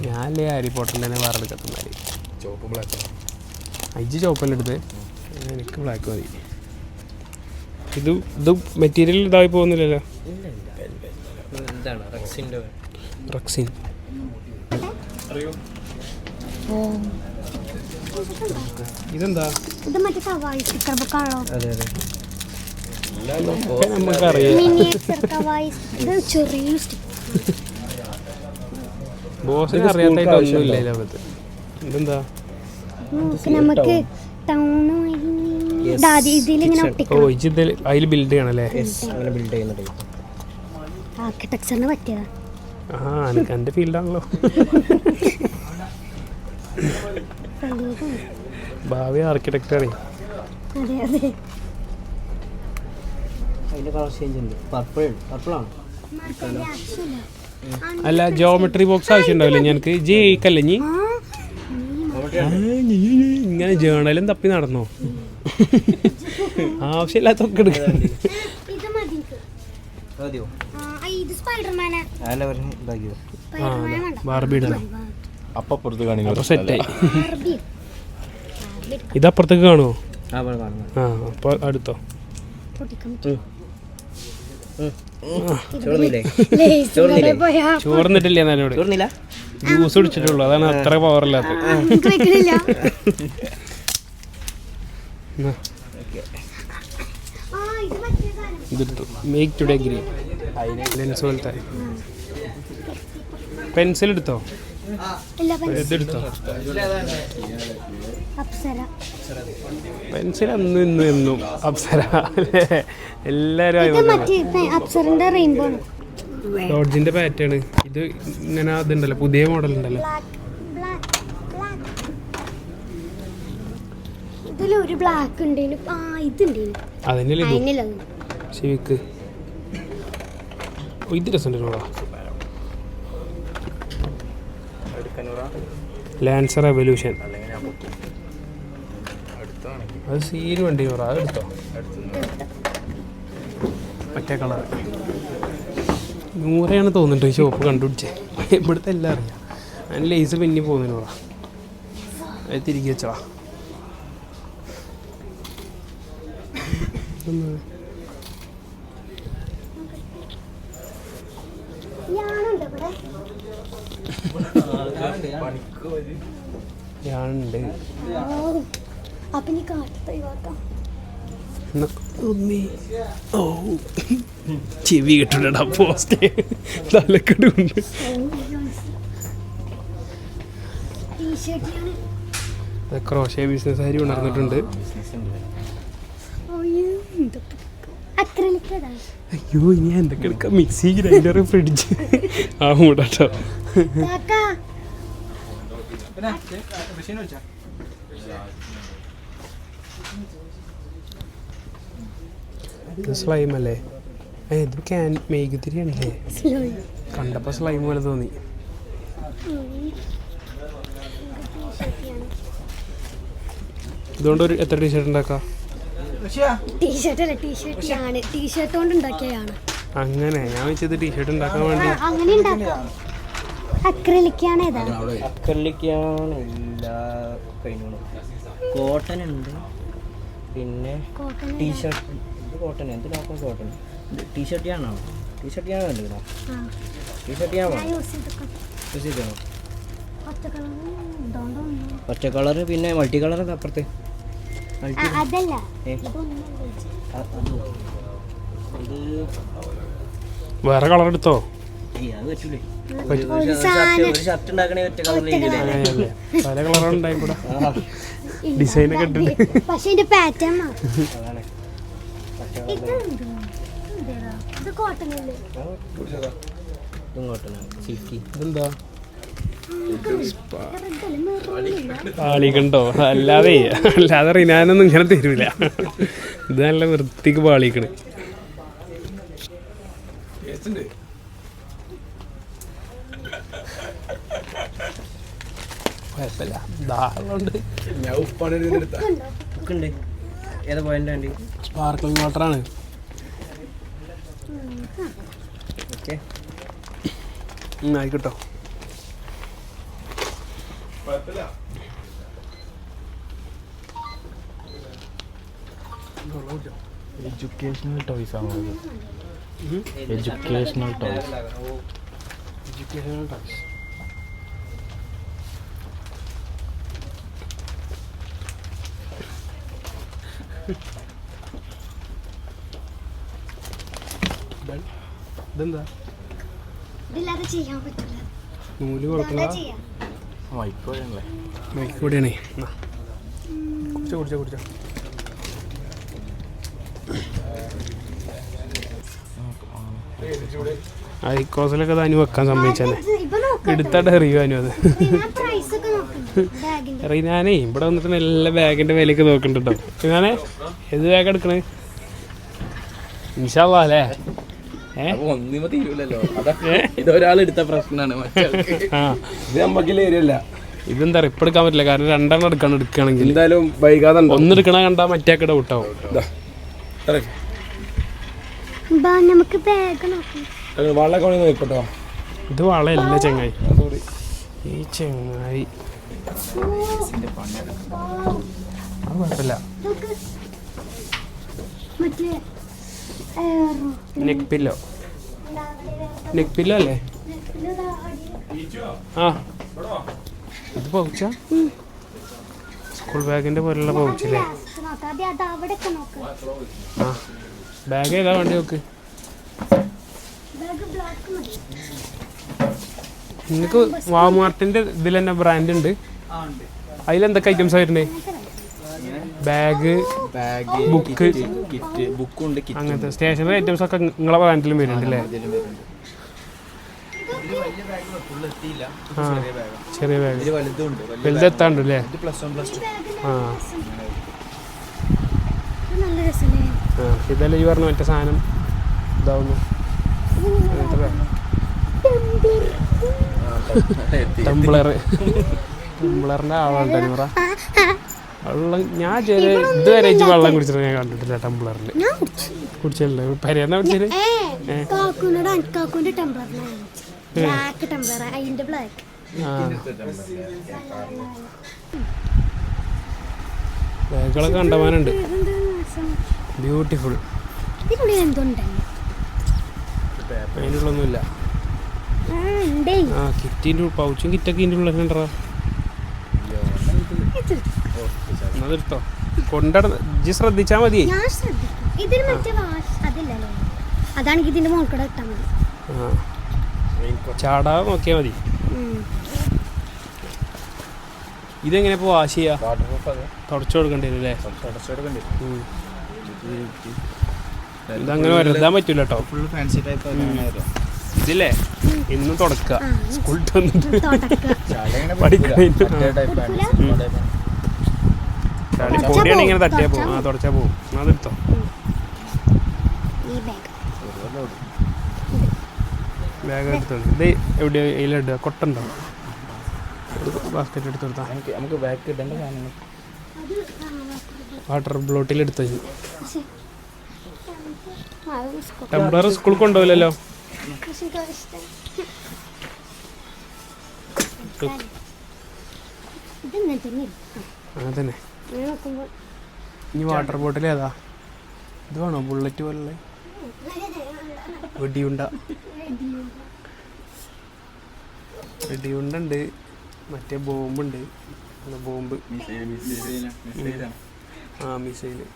ഞാനല്ലേ ഹാരി പോട്ടറിൻ്റെ തന്നെ വേറെ എടുക്കത്തുന്നാല് ചോപ്പ് ബ്ലാക്ക്. അഞ്ച് ചോപ്പല്ലേ എടുത്ത്, എനിക്ക് ബ്ലാക്ക് മതി. ഇത് മെറ്റീരിയൽ ഇതായി പോകുന്നില്ലല്ലോ. റക്സിൻ ഇതെന്താ? ഇത് മറ്റേ കവായി സ്റ്റിക്കർ ബുക്കാണോ? നമുക്കറിയാം. മിനിയേച്ചർ കവായി. ഇത് ചെറിയ സ്റ്റിക്കർ. ബോസിന് അറിയാത്തായിട്ട് ഒന്നുമില്ല ലോകത്ത്. ഇതെന്താ? നമുക്ക് ടൗണ് ഇതിലിങ്ങനെ ഒട്ടിക്കണം. ഓ ഇതിൽ അതിൽ ബിൽഡ് ചെയ്യണല്ലേ? അങ്ങനെ ബിൽഡ് ചെയ്യുന്നുണ്ട്. ആർക്കിടെക്ചറിന് പറ്റിയതാ. ആ എനിക്ക് എൻ്റെ ഫീൽഡാണല്ലോ. ഭാവി ആർക്കിടെക്റ്റാണ്. അതെ അതെ. അതിൻ്റെ കളർ ചേഞ്ച് ഉണ്ട്. പർപ്പിളാണ്. അല്ല ജോമെട്രി ബോക്സ് ആവശ്യം ഉണ്ടാവില്ല ഞങ്ങൾക്ക്. ജയിക്കല്ലേ നീ ഇങ്ങനെ ജേണലും തപ്പി നടന്നോ? ആവശ്യമില്ലാത്തൊക്കെ എടുക്കുക. ബാർബി ഇടണം. അപ്പുറത്ത് കാണിക്കും സെറ്റായി. ഇതപ്പുറത്തേക്ക് കാണുമോ? കാണുന്നത്. ആ അപ്പോൾ അടുത്തോ. ചോർന്നിട്ടില്ല എന്നോട്. ജ്യൂസ് കുടിച്ചിട്ടുള്ളൂ, അതാണ് അത്ര പവറില്ലാത്തത്. ഇതെടുത്തു. മേക്ക് ടുഡേ ഗ്രീൻ ലെൻസ് പോലത്തെ. പെൻസിൽ എടുത്തോ? ഇതെടുത്തോ? പെൻസിൽ അന്നും ഇന്നും എന്നും അപ്സര എല്ലാവരും ഡോഡ്ജിന്റെ പാറ്റേൺ. ഇത് ഇങ്ങനെ അതുണ്ടല്ലോ, പുതിയ മോഡൽ ഉണ്ടല്ലോ. ഇതിലൊരു ബ്ലാക്ക് ഉണ്ട്. അതിനല്ലേ ശിവിക്ക്. ഇത് രസമുണ്ടോ? Lancer Evolution. അത് സീന് വണ്ടി നൂറ. അത് എടുത്തോ? മറ്റേ കളർ നൂറയാണ് തോന്നുന്നുണ്ട്. ഈ ഷോപ്പ് കണ്ടുപിടിച്ചേ. ഇവിടുത്തെ എല്ലാം അറിയാം. അതിന് ലേസ് പിന്നി പോകുന്നു നൂറ. അത് തിരികെ വെച്ചോ. ഞാനുണ്ട്. ഓ ചെവി കിട്ടൂടാ പോസ്റ്റ് തലക്കെടുണ്ട്. ക്രോഷേ ബിസിനസ്സുകാർ ഉണർന്നിട്ടുണ്ട്. അയ്യോ ഇനി എന്തൊക്കെ എടുക്കാം? Mixie, grinder, fridge. ആ മൂടാട്ടോ. സ്ലൈം അല്ലേ? ഇത് മേഘത്തിരിയാണല്ലേ? കണ്ടപ്പോൾ സ്ലൈം പോലെ തോന്നി. ഇതുകൊണ്ട് എത്ര ടീഷർട്ട് ഉണ്ടാക്കാം? ടീഷർട്ട് കൊണ്ട് ഉണ്ടാക്കിയതാണ്. അങ്ങനെ ഞാൻ വെച്ചത് ടീഷർട്ട് ഉണ്ടാക്കാൻ വേണ്ടി. അക്രലിക്കാണ് എല്ലാ കഴിഞ്ഞോളും. കോട്ടൺ ഉണ്ട്, പിന്നെ ടീഷർട്ട്. ഇത് കോട്ടൺ, എന്ത് നോക്കാം കോട്ടൺ. ടീഷർട്ട് ഞാനോ? ടീഷർട്ട് ഞാൻ കണ്ടിരുന്നോ? ടീഷർട്ട് ഞാൻ യൂസ് ചെയ്തോ? ഒറ്റ കളറ്, പിന്നെ മൾട്ടി കളറൊക്കെ അപ്പുറത്ത്. വേറെ കളർ എടുത്തോ? അത് പറ്റൂലേ. ഒരു ഷർട്ട് ഉണ്ടാക്കണേ ഒറ്റ കളറിലേക്ക്. പല കളറും ഉണ്ടായിക്കൂടാ, ഡിസൈനൊക്കെ ഇട്ടിട്ട്. പക്ഷെ ഇതിന്റെ പാറ്റേൺ അതാണ് സിൽക്കി. ഇതെന്താ പാളിക്കണ്ടോ? അല്ലാതെ റിനാനൊന്നും ഇങ്ങനെ തരൂല. ഇത് നല്ല വൃത്തിക്ക് പാളിക്കണ്. കുഴപ്പമില്ല, ദാഹമുണ്ട്. ഏതാ പോയിന്റ്? സ്പാർക്ലിംഗ് വാട്ടറാണ്. ഓക്കെ, ആയിക്കോട്ടോ. എഡ്യൂക്കേഷണൽ ടോയ്സ് ആണ്. Educational toys. ഇതെന്താ? ചെയ്യാൻ പറ്റില്ല. നൂല് കൊടുക്കണ മൈക്കൂടിയാണേ. കുടിച്ചോ. ഐക്കോസിലൊക്കെ അനു വെക്കാൻ സമ്മതിച്ചല്ലേ? എടുത്തായിട്ട് എറിയോ അനു? അത് റിനാനേ ഇവിടെ വന്നിട്ട് നല്ല ബാഗിന്റെ വിലയൊക്കെ നോക്കണ്ടോ. റിനാനെ ഏത് ബാഗ് എടുക്കണേ? ഇൻഷാ അല്ലാഹ് അല്ലേ? ഇതൊരാൾ എടുത്ത പ്രശ്നമാണ്. ഇതെന്താ ഇപ്പൊ എടുക്കാൻ പറ്റില്ല, കാരണം രണ്ടെണ്ണം എടുക്കുകയാണെങ്കിൽ എന്തായാലും വൈകാതെ ഒന്നെടുക്കണ കണ്ടാ മറ്റേ കട വിട്ടാവും. നമുക്ക് ബാഗ് നോക്കാം. നോക്കട്ടോ. ഇത് വളയല്ല ചെങ്ങായി. ഈ ചെങ്ങായി അത് കുഴപ്പമില്ല. നെക്ക് പില്ലോ അല്ലേ? ആ ഇത് പൗച്ച, സ്കൂൾ ബാഗിന്റെ പോലുള്ള പൗച്ചല്ലേ? ആ ബാഗ് ഏതാ വേണ്ടി നോക്ക്. നിങ്ങൾക്ക് വാൾമാർട്ടിന്റെ ഇതിൽ തന്നെ ബ്രാൻഡ് ഉണ്ട്. അതിലെന്തൊക്കെ ഐറ്റംസ് വരുന്നേ? ബാഗ്, ബുക്ക്, ബുക്കുണ്ട്, അങ്ങനത്തെ സ്റ്റേഷനറി ഐറ്റംസ് ഒക്കെ നിങ്ങളെ ബ്രാൻഡിലും വരുന്നുണ്ട് അല്ലേ? ആ ചെറിയ ബാഗ്, വലുതെത്താണ്ട് അല്ലേ? ആ ഇതല്ലേ ഈ പറഞ്ഞ മറ്റേ സാധനം ഇതാവുന്നു. ടംബ്ലറിന്റെ ആളുണ്ട് നൂറ. വെള്ളം ഞാൻ ഇതുവരെ വെള്ളം കുടിച്ചിട്ട് ഞാൻ കണ്ടിട്ടില്ല. ടംബ്ലറിൽ കുടിച്ചില്ല. പരിയാന്നാ കുടിച്ചത്? ബാഗുകളൊക്കെ കണ്ടമാനുണ്ട്. ബ്യൂട്ടിഫുൾ. അതിനുള്ളൊന്നുമില്ല. ആ കിറ്റിൻ്റെ പൗച്ചും കിറ്റൊക്കെ ഇതിൻ്റെ ഉള്ളിൽ കണ്ടോ? അതെടുത്തോ, കൊണ്ടട ഇജ്ജ് ശ്രദ്ധിച്ചാൽ മതി. ചാടാതെ നോക്കിയാൽ മതി. ഇതെങ്ങനെ ഇപ്പോൾ വാഷ് ചെയ്യുക? വാട്ടർ പ്രൂഫ് അത് തുടച്ചു കൊടുക്കേണ്ടി വരും അല്ലേ? തുടച്ചെടുക്കണ്ടേ? ഇതങ്ങനെ വരരുതാൻ പറ്റൂല കേട്ടോ. ഫുൾ ഫാൻസി ടൈപ്പ് ഇതില്ലേ ഇന്ന് തുടക്കുക സ്കൂളിൽ വന്നിട്ട് ചളി പൊടിയാണ് ഇങ്ങനെ തട്ടിയാൽ പോകും. തുടച്ചാൽ പോകും. അതെടുത്തോ. ബാഗ് എടുത്തോ. ഇത് എവിടെ ഇതിലിടുക? കൊട്ടുണ്ടോ? ബാസ്ക്കറ്റ് എടുത്ത് കൊടുത്താൽ നമുക്ക് ബാക്ക് ഇടേണ്ട സാധനങ്ങൾ വാട്ടർ ബോട്ടിൽ എടുത്തു. ടെമ്പററി സ്കൂളിൽ കൊണ്ടുപോകില്ലല്ലോ. അങ്ങനെ തന്നെ. ഇനി വാട്ടർ ബോട്ടിൽ ഏതാ? ഇത് വേണോ? ബുള്ളറ്റ് പോലുള്ള വെടിയുണ്ടുണ്ട്, മറ്റേ ബോംബുണ്ട്. Bomb missile.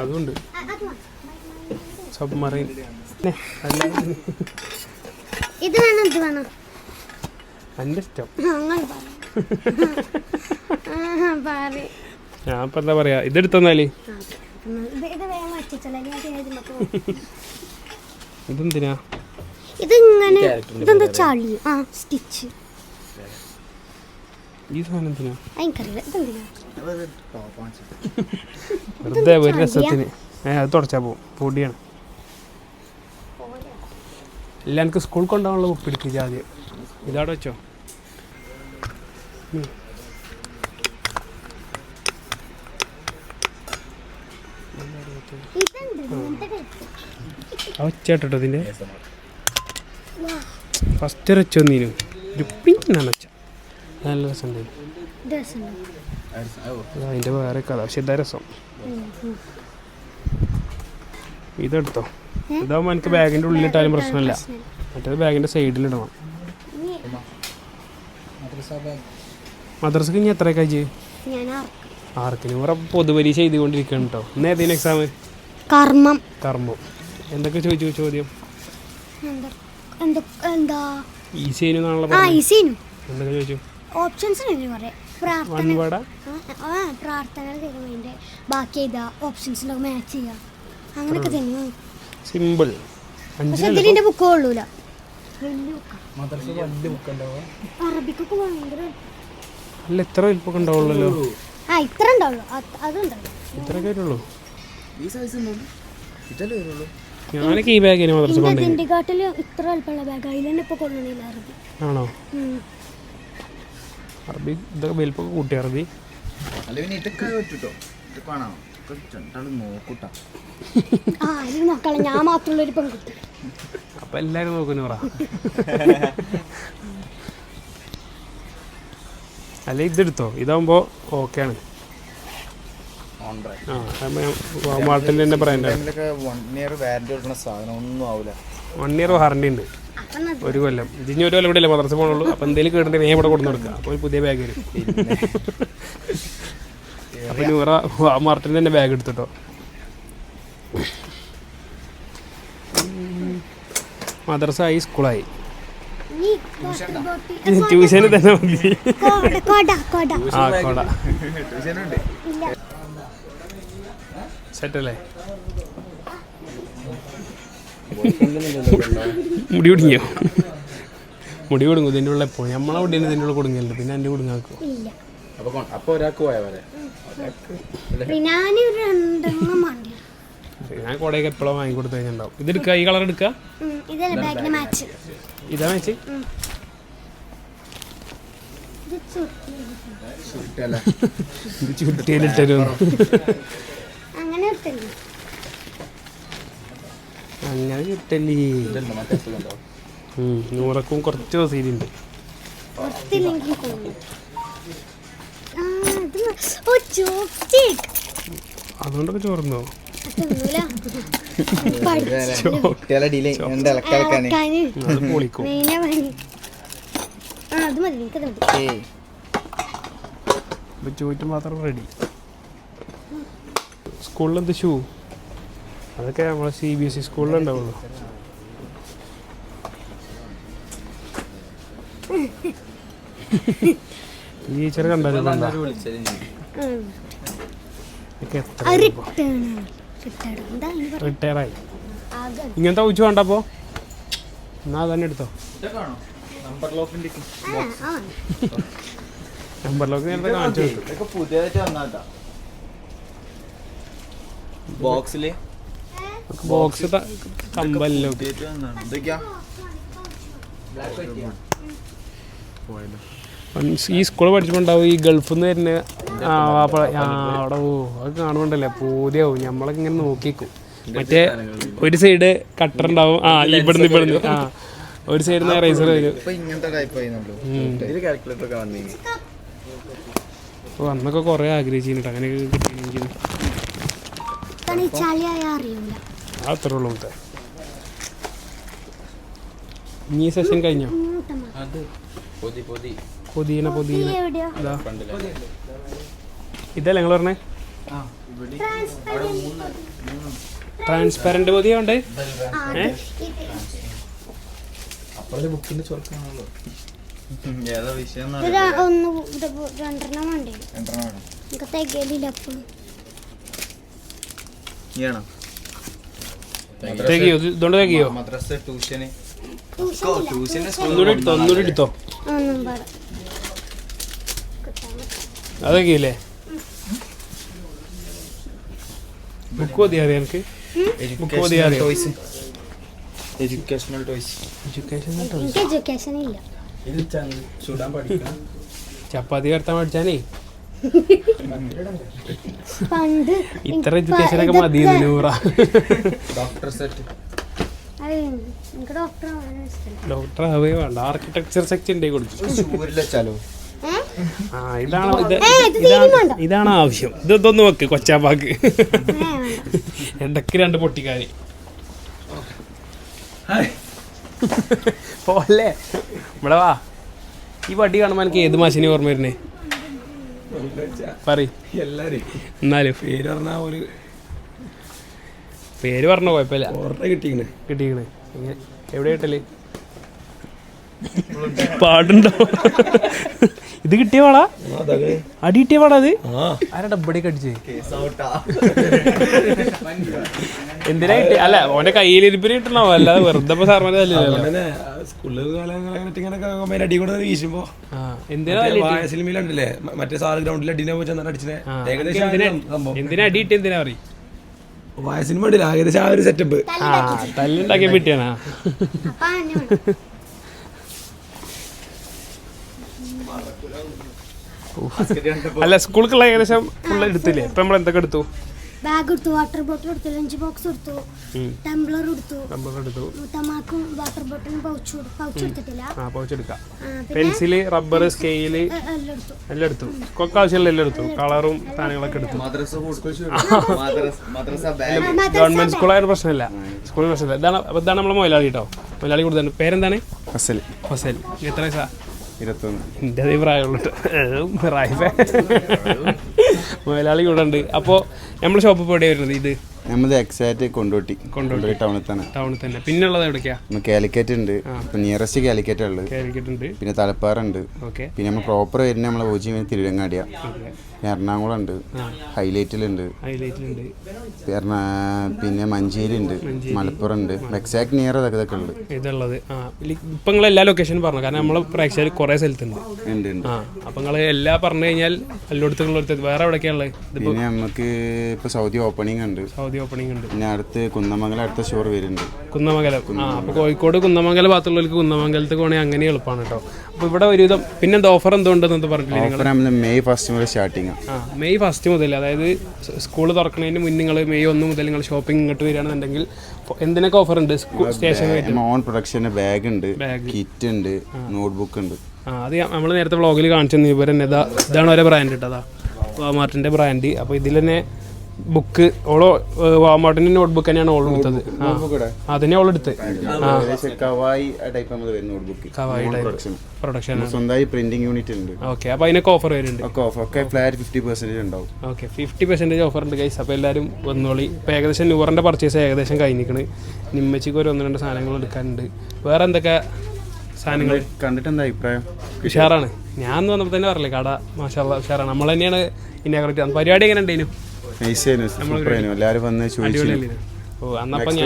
അതുണ്ട്. സബ്മറൈൻ. എൻ്റെ ഇഷ്ടം. ഞാൻ ഇപ്പം എന്താ പറയാ, ഇതെടുത്തന്നാല് ഇതെന്തിനാ? ഇതിങ്ങനെ ഇതെന്താ ചളി? സ്റ്റിച്ച്. ഈ സാധനം എന്തിനാ? എനിക്കറിയില്ല ഇതെന്തിനാ. വെറുതെ ഒരു രസത്തിന്. അത് തുടച്ചാൽ പോവും. പൊടിയാണ്. എല്ലാം എനിക്ക് സ്കൂൾ കൊണ്ടുപോകാനുള്ള ഉപ്പിടിക്കുക ആദ്യം. ഇതവിടെ വെച്ചോ. ഒച്ചട്ടോ ഇതിൻ്റെ ഫസ്റ്റ് വെച്ചോ നീനും ഒരു പിന്നാണ് വെച്ച. നല്ല രസം ഉണ്ടായിരുന്നു. അതിൻ്റെ വേറെ കഥ. പക്ഷെ ഇതാ രസം. ഇതെടുത്തോ. ഇതാകുമ്പോൾ എനിക്ക് ബാഗിൻ്റെ ഉള്ളിലിട്ടാലും പ്രശ്നമില്ല. മറ്റേത് ബാഗിൻ്റെ സൈഡിലിടണം. മദ്രസക്ക് ഇനി എത്ര കഴിച്ച്? 6 വേറെ പൊതുപരീക്ഷ എഴുതിക്കൊണ്ടിരിക്കുകയാണ് കേട്ടോ. ഇന്ന് ഏതെങ്കിലും എക്സാം? കർമ്മം. എന്തൊക്കെ ചോദിച്ചു ചോദ്യം? ഈസി ആണല്ലോ. എന്തൊക്കെ ചോദിച്ചു? ഓപ്ഷൻസ് പ്രാർത്ഥന ബാക്കി ചെയ്താ ഓപ്ഷൻസിന്റെ മാച്ച് ചെയ്യാ അങ്ങനെയൊക്കെ തന്നെ. സിമ്പിൾ. ഇതിന്റെ ബുക്ക് കൊള്ളൂല. അറബിക്കൊക്കെ ഭയങ്കര അല്ല എത്ര വലിപ്പൊക്കെ ഉണ്ടാവുള്ളല്ലോ. ഇത്ര ഉണ്ടാവുള്ളൂ. അതുണ്ടാവും. ഇത്രയൊക്കെ വരുള്ളൂ. ഈ സൈസ് ഉണ്ടോ? ഇതല്ലേ വരുള്ളൂ. ഞാനൊക്കെ ഈ ബാഗിന് മദ്രസ കൊണ്ടുപോയി. ഇന്ത്യക്കാട്ടില് ഇത്ര വലിപ്പമുള്ള ബാഗ് അതിൽ തന്നെ ഇപ്പൊ കൊള്ളണില്ല അറബി. ആണോ? അറബി ഇതൊക്കെ വലിപ്പൊക്കെ കൂട്ടി അറബി. അല്ല പിന്നെ ഇതൊക്കെ വെച്ചിട്ടോ ഇതൊക്കെ ആണോ നോക്കൂട്ടാ. മക്കളെ ഞാൻ മാത്രമുള്ള ഒരു പെൺകുട്ടി. അപ്പൊ എല്ലാരും നോക്കുന്നു പറ. അല്ല ഇതെടുത്തോ. ഇതാകുമ്പോ ഓക്കെ ആണ്. മാർട്ടിൻ്റെ തന്നെ ബ്രാൻഡ്. 1 year വാറന്റി കൊടുക്കുന്ന സാധനം ഒന്നും ആവില്ല. 1 year വാറന്റി ഉണ്ട്. 1 കൊല്ലം. ഇതിന് 1 കൊല്ലം ഇവിടെ അല്ലേ മദ്രസ പോകണുള്ളൂ. അപ്പം എന്തെങ്കിലും കേട്ടിട്ട് ഞാൻ ഇവിടെ കൊടുന്ന് കൊടുക്കുക. അപ്പോൾ ഒരു പുതിയ ബാഗ് വരും. അപ്പം 100 മാർട്ടിൻ്റെ തന്നെ ബാഗ് എടുത്തിട്ടോ. മദ്രസ ആയി, സ്കൂളായി. ട്യൂഷന് തന്നെ മതി. കൊട സെറ്റല്ലേ? മുടി കുടുങ്ങിയോ? മുടി കുടുങ്ങും ഇതിൻ്റെ ഉള്ള. എപ്പോഴും നമ്മളെ മുടി ഇതിൻ്റെ ഉള്ള കുടുങ്ങിയല്ലോ. പിന്നെ എൻ്റെ കുടുങ്ങാക്കോ? അപ്പോൾ ഒരാൾക്ക് പോയാൽ പോലെ ഞാൻ കുടയൊക്കെ എപ്പോഴും വാങ്ങിക്കൊടുത്ത് കഴിഞ്ഞിട്ടുണ്ടാവും. ഇതെടുക്കുക. ഈ കളർ എടുക്കുക. ഇതാ മാച്ച്. ഇത് ചുട്ടിയിലിട്ടരും. അങ്ങനെ കിട്ടല്ലേ? 100ക്കും കുറച്ച് സീലുണ്ട്. അതുകൊണ്ടൊക്കെ ചോർന്നോ? അത് പൊളിക്കും. ചോദിച്ചു മാത്രം റെഡി. സ്കൂളിൽ എന്ത് ഷൂ? അതൊക്കെ നമ്മളെ CBSE സ്കൂളിലുണ്ടാവുള്ളൂ. ടീച്ചർ കണ്ടല്ലോ റിട്ടയറായി. ഇങ്ങനത്തെ ഉച്ച വേണ്ടപ്പോ എന്നാ തന്നെ എടുത്തോ. നമ്പർ ലോക്ക് നേരത്തെ കാണിച്ചു കൊടുത്തു. പുതിയതായിട്ട് വന്നാട്ടാ ബോക്സില് ബോക്സ് കമ്പല്ലോ. ഈ സ്കൂളിൽ പഠിച്ചിട്ടുണ്ടാവും ഈ ഗൾഫിൽ നിന്ന് വരുന്ന അവിടെ അത് കാണുന്നുണ്ടല്ലേ പൂതിയാവും. നമ്മളൊക്കെ ഇങ്ങനെ നോക്കിക്കും. മറ്റേ ഒരു സൈഡ് കട്ടർ ഉണ്ടാവും. ഇവിടുന്ന് ഒരു സൈഡിൽ നിന്ന് റൈസർ വരും. അപ്പോൾ അന്നൊക്കെ കുറേ ആഗ്രഹിച്ചിട്ട് അങ്ങനെയൊക്കെ കിട്ടിയെങ്കിൽ അത്രേ ഉള്ളൂ. ഇനി സെഷൻ കഴിഞ്ഞോ? പൊതിയന ഇതല്ലേ നിങ്ങൾ പറഞ്ഞേ? ട്രാൻസ്പെറന്റ് പൊതിയുണ്ട്. ഇതുകൊണ്ട് തേക്കിയോ? ഒന്നുകൂടി എടുത്തോ. അതൊക്കെയില്ലേ? ബുക്ക് മതിയാ എനിക്ക്. ബുക്ക് മതിയാ എഡ്യൂക്കേഷണൽ ടോയ്സ്. ചപ്പാത്തി കടത്താൻ പഠിച്ചാനേ ഇത്ര എഡ്യൂക്കേഷനൊക്കെ മതി. Doctor set. ഡോക്ടർ ആവേ വേണ്ട. ആർക്കിടെക്ചർ സെക്ഷൻ ഉണ്ടെങ്കിൽ കൊടുക്കും. ഇതാണ് ആവശ്യം. ഇതൊന്ന് വെക്ക് കൊച്ചാപ്പാക്ക്. ഇടയ്ക്ക് 2 പൊട്ടിക്കാരി പോലെ. ഇവിടെ വാ. ഈ വടി കാണുമ്പോൾ എനിക്ക് ഏത് മാഷിനെ ഓർമ്മ വരുന്നേ? എന്നാലും പേര് പറഞ്ഞോ, കുഴപ്പമില്ല. കിട്ടിക്കണ്. എവിടെ കിട്ടല്? പാടുണ്ടോ? ഇത് കിട്ടിയ പാടാ? അടി കിട്ടിയ പാടാ? അത് ആരാ ഡബ്ബടി കടിച്ചേ? എന്തിനാ കിട്ടിയ? അല്ല ഓന്റെ കയ്യിലിരിപ്പിന് കിട്ടണോ? അല്ലാതെ വെറുതെ സാർമാരെ മറ്റേ സാറ് ഗ്രൗണ്ടിൽ അടിനെ അടിച്ചേ. എന്തിനാ അടി കിട്ടിയ? എന്തിനാ പറയും? വയസ്സിന് വേണ്ടില്ല, ഏകദേശം ആ ഒരു സെറ്റപ്പ്. തല്ലുണ്ടാക്കിയ പിട്ടിയാണോ? അല്ല സ്കൂളിലേക്കുള്ള ഏകദേശം ഫുള്ള് എടുത്തില്ലേ? ഇപ്പൊ നമ്മൾ എന്തൊക്കെ എടുത്തു? ബാഗ് എടുത്തു, വാട്ടർ ബോട്ടിൽ എടുത്തു, ലഞ്ച് ബോക്സ് എടുത്തു, ടംബ്ലർ എടുത്തു, തമാക്കും വാട്ടർ ബോട്ടിലും പൗച്ച് എടുത്തിട്ടില്ല. പൗച്ച് എടുക്കാം. പെൻസില്, റബ്ബർ, സ്കെയില് എല്ലാം എടുത്തു. കൊക്കെ ആവശ്യമുള്ള എല്ലാം എടുത്തു. കളറും സാധനങ്ങളൊക്കെ എടുത്തു. ഗവൺമെന്റ് സ്കൂളായ പ്രശ്നമില്ല. സ്കൂളിൽ പ്രശ്നമില്ല. ഇതാണ് നമ്മളെ മൊയിലാളി കേട്ടോ. മൊയിലാളി കൊടുത്തു. പേരെന്താണ്? ഫസൽ. എത്ര വയസ്സാ? 21. എൻ്റെ അതേ പ്രായമുള്ളൂ. മൊയിലാളി കൂടെ ഉണ്ട്. അപ്പോൾ നമ്മുടെ ഷോപ്പ് ഇപ്പോൾ എവിടെയാണ് വരുന്നത്? ഇത് നമ്മൾ എക്സാക്ട് കൊണ്ടോട്ടി ടൗണിൽ തന്നെ. പിന്നെ ഉള്ളത് എവിടേക്കാ? കാലിക്കറ്റ് ഉണ്ട്. നിയറസ്റ്റ് കാലിക്കറ്റ് ഉള്ളത്. പിന്നെ തലപ്പാറുണ്ട്. പിന്നെ നമ്മൾ പ്രോപ്പർ വരുന്ന നമ്മളെ ഓജി തിരുവങ്ങാടിയാ. എറണാകുളം ഉണ്ട്, ഹൈലൈറ്റിലുണ്ട്, പിന്നെ മഞ്ചേരി ഉണ്ട്, മലപ്പുറം ഉണ്ട്. എക്സാക്ട് നിയർ അതൊക്കെ ഉണ്ട് ഇതുള്ളത്. ഇപ്പം നിങ്ങൾ എല്ലാ ലൊക്കേഷനും പറഞ്ഞു, കാരണം നമ്മളെ പ്രേക്ഷകർ കുറേ സ്ഥലത്തുണ്ട്. അപ്പം നിങ്ങൾ എല്ലാം പറഞ്ഞു കഴിഞ്ഞാൽ എല്ലായിടത്തും വേറെ എവിടെയൊക്കെയാണുള്ളത്? പിന്നെ നമുക്ക് ഇപ്പോൾ സൗദി ഓപ്പണിംഗ് ഉണ്ട്. പിന്നെ അടുത്ത് കുന്നമംഗലം അടുത്ത സ്റ്റോർ വരുന്നുണ്ട്. കുന്നമംഗലം. അപ്പോൾ കോഴിക്കോട് കുന്നമംഗലം ഭാഗത്തുള്ളവർക്ക് കുന്നമംഗലത്തേക്ക് പോകണമെങ്കിൽ അങ്ങനെ എളുപ്പമാണ് കേട്ടോ. അപ്പോൾ ഇവിടെ ഒരുവിധം പിന്നെ എന്താ ഓഫർ എന്തുകൊണ്ടെന്ന് പറഞ്ഞിട്ടില്ല? മെയ് 1 മുതൽ സ്റ്റാർട്ടിങ്. മെയ് 1 മുതൽ, അതായത് സ്കൂൾ തുറക്കുന്നതിന് മുന്നേ നിങ്ങൾ മെയ് 1 മുതൽ നിങ്ങൾ ഷോപ്പിംഗ് ഇങ്ങോട്ട് വരികയാണെന്നുണ്ടെങ്കിൽ എന്തിനൊക്കെ ഓഫർ ഉണ്ട്? സ്റ്റേഷനറി ഓൺ പ്രൊഡക്ഷൻ ബാഗ് ഉണ്ട്, കിറ്റ് ഉണ്ട്, നോട്ട്ബുക്ക് ഉണ്ട്. അത് നമ്മൾ നേരത്തെ വ്ളോഗിൽ കാണിച്ചു തന്നെ. ഇവർ തന്നെ ഇതാണ് ഓരോ ബ്രാൻഡ് കേട്ടോ. വാമാർട്ടിൻ്റെ ബ്രാൻഡ്. അപ്പോൾ ഇതിൽ തന്നെ ബുക്ക് ഓളോ വാമാർട്ടിൻ്റെ നോട്ട്ബുക്ക് തന്നെയാണ് ഓൾ എടുത്തത്. അതിനെ ഓൾ എടുത്ത് പ്രൊഡക്ഷൻ സ്വന്തമായി പ്രിന്റിംഗ് യൂണിറ്റ് ഉണ്ട്. ഓക്കെ. അപ്പോൾ അതിനൊക്കെ ഓഫർ വരുന്നുണ്ട്. ഒക്കെ ഫ്ലാറ്റ് 50% ഉണ്ടാവും. ഓക്കെ, 50% ഓഫർ ഉണ്ട് ഗൈസ്. അപ്പോൾ എല്ലാവരും വന്നോളി. ഇപ്പോൾ ഏകദേശം 100ൻ്റെ പർച്ചേസ് ഏകദേശം കഴിഞ്ഞിരിക്കണ്. നിമ്മച്ചിക്ക് ഒരു 1-2 സാധനങ്ങൾ എടുക്കാനുണ്ട്. വേറെ എന്തൊക്കെ സാധനങ്ങൾ കണ്ടിട്ട് എന്താ അഭിപ്രായം? ഉഷാറാണ്. ഞാൻ വന്നപ്പോൾ തന്നെ പറഞ്ഞില്ലേ കട മാഷാല്ലാ ഉഷാറാണ്. നമ്മൾ തന്നെയാണ് ഇന്നാഗ്രേറ്റ് ചെയ്യുന്നത്. പരിപാടി എങ്ങനെ ഉണ്ടായിരുന്നു? എല്ലാവരും വന്ന് അടിപൊളിയല്ലേ? ഓ അന്നപ്പം ഞാൻ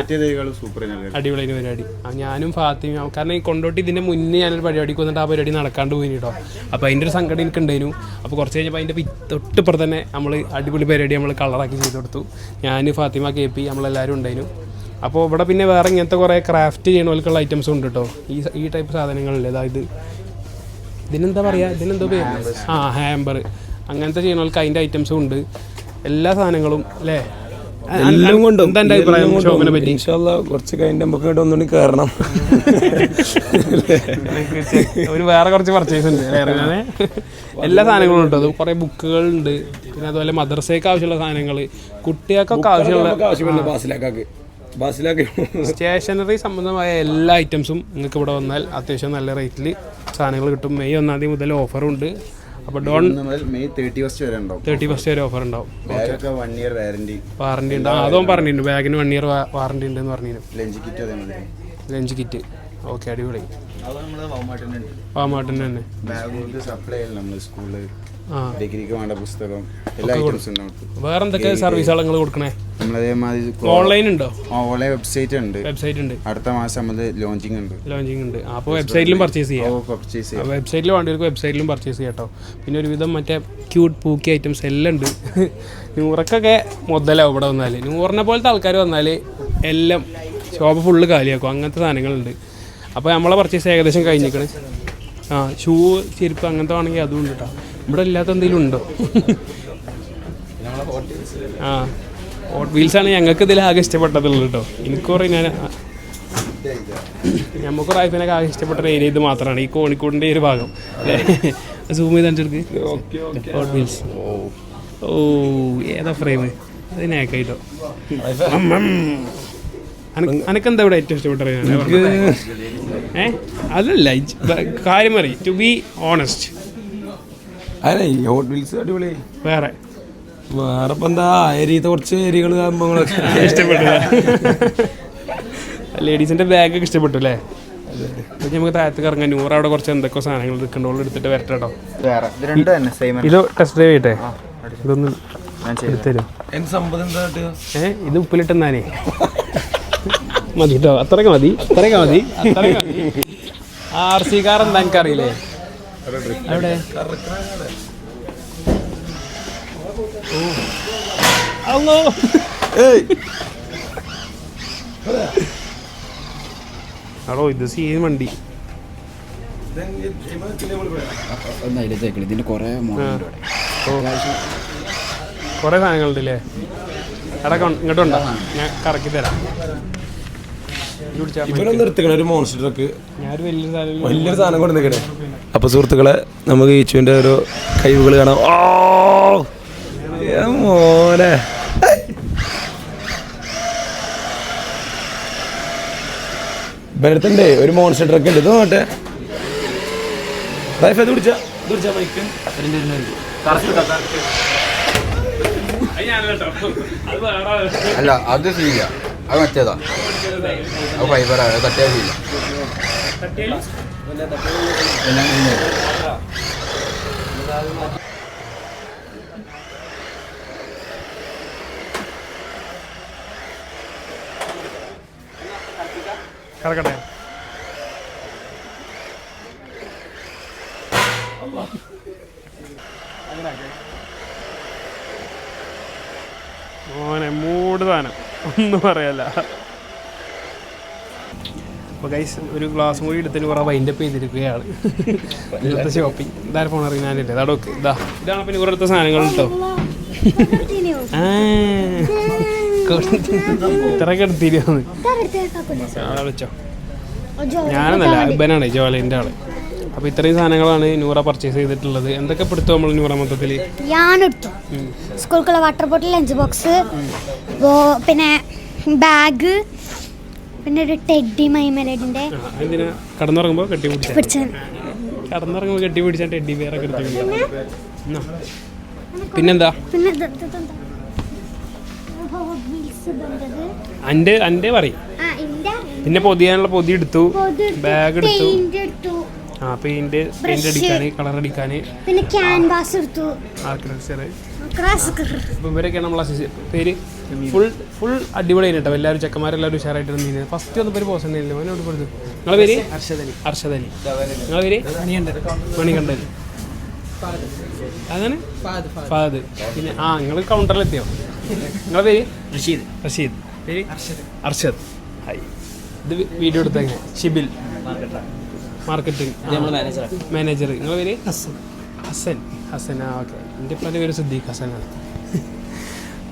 അടിപൊളിയായിരുന്നു പരിപാടി. ഞാനും ഫാത്തിമ, കാരണം ഈ കൊണ്ടോട്ടി ഇതിൻ്റെ മുന്നേ ഞാനൊരു പരിപാടിക്ക് വന്നിട്ട് ആ പരിപാടി നടക്കാണ്ട് പോയി കേട്ടോ. അപ്പോൾ അതിൻ്റെ ഒരു സങ്കടം എനിക്ക് ഉണ്ടായിരുന്നു. അപ്പോൾ കുറച്ച് കഴിഞ്ഞപ്പോൾ അതിൻ്റെ തൊട്ടിപ്പുറം തന്നെ നമ്മൾ അടിപൊളി പരിപാടി നമ്മൾ കളറാക്കി ചെയ്ത് കൊടുത്തു. ഞാൻ ഫാത്തിമ KP നമ്മളെല്ലാവരും ഉണ്ടായിരുന്നു. അപ്പോൾ ഇവിടെ പിന്നെ വേറെ ഇങ്ങനത്തെ കുറേ ക്രാഫ്റ്റ് ചെയ്യണവർക്കുള്ള ഐറ്റംസും ഉണ്ട് കേട്ടോ. ഈ ടൈപ്പ് സാധനങ്ങളില്ലേ, അതായത് ഇതിനെന്താ പറയുക, ഇതിനെന്തോ പേര്, ഹാമ്പർ, അങ്ങനത്തെ ചെയ്യണവർക്ക് അതിൻ്റെ ഐറ്റംസും ഉണ്ട്. എല്ലാ സാധനങ്ങളും അല്ലേ? എല്ലാം കൊണ്ടും എന്താ എൻ്റെ അഭിപ്രായം ഷോപ്പിനെ പറ്റി? ഇൻഷാല്ലാ കുറച്ച് കഴിഞ്ഞിട്ട് നമുക്ക് ഇവിടെ ഒന്നുകൂടി കയറണം. ഒരു വേറെ കുറച്ച് പർച്ചേസ് ഉണ്ട് വേറെ. എല്ലാ സാധനങ്ങളും ഉണ്ട്. അത് കുറേ ബുക്കുകളുണ്ട്. പിന്നെ അതുപോലെ മദ്രസയ്ക്ക് ആവശ്യമുള്ള സാധനങ്ങൾ, കുട്ടികൾക്കൊക്കെ ആവശ്യമുള്ള സ്റ്റേഷനറി സംബന്ധമായ എല്ലാ ഐറ്റംസും നിങ്ങൾക്ക് ഇവിടെ വന്നാൽ അത്യാവശ്യം നല്ല റേറ്റിൽ സാധനങ്ങൾ കിട്ടും. മെയ് 1 തീയതി മുതൽ ഓഫറുണ്ട്. അപ്പോൾ May 31 വരെ ഓഫർ ഉണ്ടാവും. 1 year വാറണ്ടി ഉണ്ട്. അതും പറഞ്ഞിട്ടുണ്ട്, ബാഗിന് 1 year വാറണ്ടി ഉണ്ടെന്ന് പറഞ്ഞിരുന്നു. ലഞ്ച് കിറ്റ് ഓക്കെ, അടിപൊളി. വാമാട്ടിൻ്റെ തന്നെ ഡിഗ്രിക്ക് വേണ്ട പുസ്തകം എല്ലാ ഐറ്റംസും ഉണ്ടാവും. വേറെ എന്തൊക്കെ സർവീസുകൾ നിങ്ങൾ കൊടുക്കണേ? നമ്മളതേമാതിരി ഓൺലൈൻ ഉണ്ടോ? ഓൺലൈൻ വെബ്സൈറ്റ് ഉണ്ട്. അടുത്ത മാസം നമ്മൾ ലോഞ്ചിങ് ഉണ്ട്. അപ്പോൾ വെബ്സൈറ്റിലും പർച്ചേസ് ചെയ്യാം. വെബ്സൈറ്റിൽ വേണ്ടിയവർക്ക് വെബ്സൈറ്റിലും പർച്ചേസ് ചെയ്യാം കേട്ടോ. പിന്നെ ഒരുവിധം മറ്റേ ക്യൂട്ട് പൂക്കി ഐറ്റംസ് എല്ലാം ഉണ്ട്. 100-ക്കൊക്കെ മുതലാവും ഇവിടെ വന്നാൽ. 100-നെ പോലത്തെ ആൾക്കാർ വന്നാൽ എല്ലാം ഷോപ്പ് ഫുള്ള് കാലിയാക്കും. അങ്ങനത്തെ സാധനങ്ങളുണ്ട്. അപ്പോൾ നമ്മളെ പർച്ചേസ് ഏകദേശം കഴിഞ്ഞിരിക്കണ്. ഷൂ, ചെരുപ്പ് അങ്ങനത്തെ വേണമെങ്കിൽ അതും ഉണ്ട് കേട്ടോ. ഇവിടെ ഇല്ലാത്ത എന്തെങ്കിലും ഉണ്ടോ? ഹോട്ട് വീൽസാണ് ഞങ്ങൾക്ക് ഇതിൽ ആകെ ഇഷ്ടപ്പെട്ടതുള്ളൂ കേട്ടോ. എനിക്ക് കുറേ നമുക്ക് റായ്ഫിനൊക്കെ ആകെ ഇഷ്ടപ്പെട്ട ഒരു ഏരിയ ഇത് മാത്രമാണ്, ഈ കോഴിക്കോടിൻ്റെ ഒരു ഭാഗം. സൂം ചെയ്ത് കാണിച്ചെടുക്ക്. Hot wheels. ഓ ഏതാ ഫ്രെയിം? അതിനേക്കായിട്ടോ. അനക്കെന്താ ഇവിടെ ഏറ്റവും ഇഷ്ടപ്പെട്ട? അതല്ല കാര്യം പറയും, to be honest. Hot Wheels അടിപൊളി. വേറെ ഇപ്പം എന്താ ഏരിയത്തെ കുറച്ച് ഏരിയകൾ ഇഷ്ടപ്പെട്ടു. ലേഡീസിന്റെ ബാഗൊക്കെ ഇഷ്ടപ്പെട്ടു അല്ലേ? നമുക്ക് താഴത്തേക്ക് ഇറങ്ങാൻ. 100 അവിടെ കുറച്ച് എന്തൊക്കെ സാധനങ്ങൾ എടുക്കണ്ടോളം എടുത്തിട്ട് വരട്ടെ കേട്ടോ. ഇത് ടെസ്റ്റ് ഡ്രൈവ് ചെയ്യട്ടെ. ഇതൊന്ന് എടുത്തരും. ഇത് ഉപ്പിലിട്ടെന്നാനേ മതി കേട്ടോ. അത്രയൊക്കെ മതി. RC കാർ എന്താ എനിക്കറിയില്ലേ? അവിടെ ആണോ ഇത്? സീൻ വണ്ടി. ഇതിന്റെ കുറേ സാധനങ്ങളുണ്ടല്ലേ? അടക്കം ഇങ്ങോട്ടുണ്ടോ? ഞാൻ കറക്കി തരാം. ഒരു മോൺസ്റ്റർ ട്രക്ക് ഞാനൊരു വലിയൊരു സാധനം കൊണ്ട് നിൽക്കണേ. അപ്പൊ സുഹൃത്തുക്കളെ, നമുക്ക് ഈച്ചുവിന്റെ ഒരു കഴിവുകൾ കാണാം. മോനെ ബലത്തിന്റെ ഒരു മോൺസ്റ്റർ ട്രക്ക് ഉണ്ട്. ഇത് നോട്ടെ അല്ല, അത് ശരിയില്ല. അത് മറ്റേതാ, അത് ഫൈബറാണ്. തട്ടിയാൽ ശരിയില്ല. കറക്കട്ടെ. മോനെ മൂട് സാധനം ഒന്നും പറയല്ല. അപ്പോൾ ഗൈസ് ഒരു ഗ്ലാസും കൂടി എടുത്തിട്ട് കുറേ വൈൻഡപ്പ് ചെയ്തിരിക്കുകയാണ് ഇന്നത്തെ ഷോപ്പിംഗ്. ഇതാരും ഫോൺ അറിയാനില്ലേ? അതൊക്കെ ഇതാണ് പിന്നെ കുറേ സാധനങ്ങൾ കേട്ടോ. ഇത്രയൊക്കെ എടുത്തിരുന്നു. വിളിച്ചോ? ഞാനെന്നല്ല, ഇബനാണ് ജോലിൻ്റെ ആള്. അപ്പോൾ ഇത്രയും സാധനങ്ങളാണ് നൂറ പർച്ചേസ് ചെയ്തിട്ടുള്ളത്. എന്തൊക്കെ പെടുത്തും നമ്മൾ നൂറ മൊത്തത്തിൽ? ഞാനെടുത്തു സ്കൂൾക്കുള്ള വാട്ടർ ബോട്ടിൽ, ലഞ്ച് ബോക്സ്, പിന്നെ ബാഗ്, പിന്നെ ഒരു ടെഡി മൈമലഡിൻ്റെ. എന്തിനാ കടന്നുറങ്ങുമ്പോൾ കെട്ടി പിടിച്ചാൽ ടെഡി ബിയറൊക്കെ എടുത്തു. പിന്നെന്താ? എൻ്റെ പറയും. പിന്നെ പൊതിയാനുള്ള പൊതി എടുത്തു, ബാഗ് എടുത്തു, പെയിന്റ് അടിക്കാൻ, കളർ അടിക്കാൻ, പിന്നെ ക്യാൻവാസ് എടുത്തു, ആർക്കിടെക്ചർ. അപ്പോൾ ഇവരൊക്കെയാണ് നമ്മളെ പേര്. ഫുൾ അടിപൊളി കേട്ടോ. എല്ലാവരും ചെക്കന്മാരെല്ലാവരും ഉഷാറായിട്ട് നീന്തി. ഫസ്റ്റ് വന്നപ്പോൾ ഒരു പോസ്റ്റ് ഉണ്ടായില്ല. അവനോട് കൊടുത്തു. നിങ്ങളെ പേര് അർഷദ് അലി. നിങ്ങളെ പേര് മണികണ്ഠൻ. അതാണ് ഫഹദ്. പിന്നെ നിങ്ങൾ കൗണ്ടറിലെത്തിയോ? നിങ്ങളെ പേര് റഷീദ്. പേര് അർഷദ്. ഹായ്. ഇത് വീഡിയോ എടുത്തങ്ങനെ ഷിബിൽ, മാർക്കറ്റിംഗ് മാനേജർ. നിങ്ങളെ പേര് ഹസൻ. ഓക്കെ. എൻ്റെ ഇപ്പം പേര് സിദ്ദീഖ് ഹസനാണ്.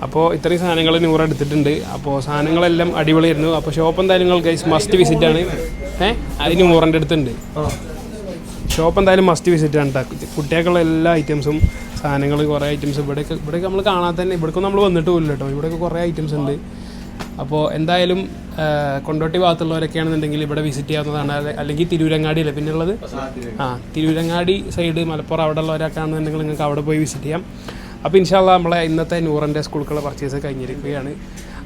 അപ്പോൾ ഇത്രയും സാധനങ്ങൾ നൂറ് എടുത്തിട്ടുണ്ട്. അപ്പോൾ സാധനങ്ങളെല്ലാം അടിപൊളിയായിരുന്നു. അപ്പോൾ ഷോപ്പ് എന്തായാലും നിങ്ങൾ ഗൈസ് മസ്റ്റ് വിസിറ്റാണ്. അതിന് 100 അടുത്തുണ്ട്. ഷോപ്പ് എന്തായാലും മസ്റ്റ് വിസിറ്റാണ് കേട്ടോ. കുട്ടികൾക്കുള്ള എല്ലാ ഐറ്റംസും സാധനങ്ങൾ, കുറേ ഐറ്റംസ് ഇവിടേക്ക് നമ്മൾ കാണാൻ തന്നെ ഇവിടേക്കൊന്നും നമ്മൾ വന്നിട്ട് പോലില്ല കേട്ടോ. ഇവിടെയൊക്കെ കുറേ ഐറ്റംസ് ഉണ്ട്. അപ്പോൾ എന്തായാലും കൊണ്ടോട്ടി ഭാഗത്തുള്ളവരൊക്കെയാണെന്നുണ്ടെങ്കിൽ ഇവിടെ വിസിറ്റ് ചെയ്യാവുന്നതാണ്. അല്ലെങ്കിൽ തിരൂരങ്ങാടിയല്ലേ പിന്നെയുള്ളത്? തിരൂരങ്ങാടി സൈഡ് മലപ്പുറം അവിടെ ഉള്ളവരൊക്കെ ആണെന്നുണ്ടെങ്കിൽ നിങ്ങൾക്ക് അവിടെ പോയി വിസിറ്റ് ചെയ്യാം. അപ്പോൾ ഇൻഷാല്ലാ നമ്മളെ ഇന്നത്തെ നൂറിൻ്റെ സ്കൂളുകളുടെ പർച്ചേസ് കഴിഞ്ഞിരിക്കുകയാണ്.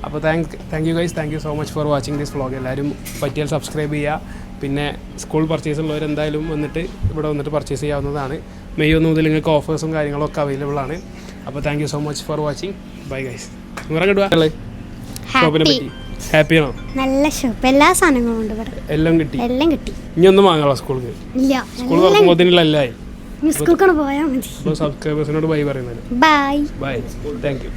അപ്പോൾ thank you guys, thank you so much for watching this vlog. എല്ലാവരും പറ്റിയാൽ സബ്സ്ക്രൈബ് ചെയ്യുക. പിന്നെ സ്കൂൾ പർച്ചേസ് ഉള്ളവർ എന്തായാലും വന്നിട്ട് ഇവിടെ വന്നിട്ട് പർച്ചേസ് ചെയ്യാവുന്നതാണ്. മെയ് 1 മുതൽ നിങ്ങൾക്ക് ഓഫേഴ്സും കാര്യങ്ങളൊക്കെ അവൈലബിൾ ആണ്. അപ്പോൾ thank you so much for watching. Bye guys. Noora കിട്ടുക ഷോപ്പിനെ പറ്റി ഹാപ്പിയാണോ? നല്ല ഷോപ്പ്, എല്ലാ സാധനങ്ങളും ഉണ്ട് ഇവിടെ. എല്ലാം കിട്ടി. ഇനി ഒന്നും വാങ്ങാമോ സ്കൂൾക്ക്? ഇല്ല, സ്കൂൾ തുറക്കുമ്പോഴത്തേനുള്ള എല്ലായി. സ്കൂളിൽ പോയാൽ മതി. സബ്സ്ക്രൈബേഴ്സിനോട് ബൈ പറയുന്നത്. ബൈ. Thank you.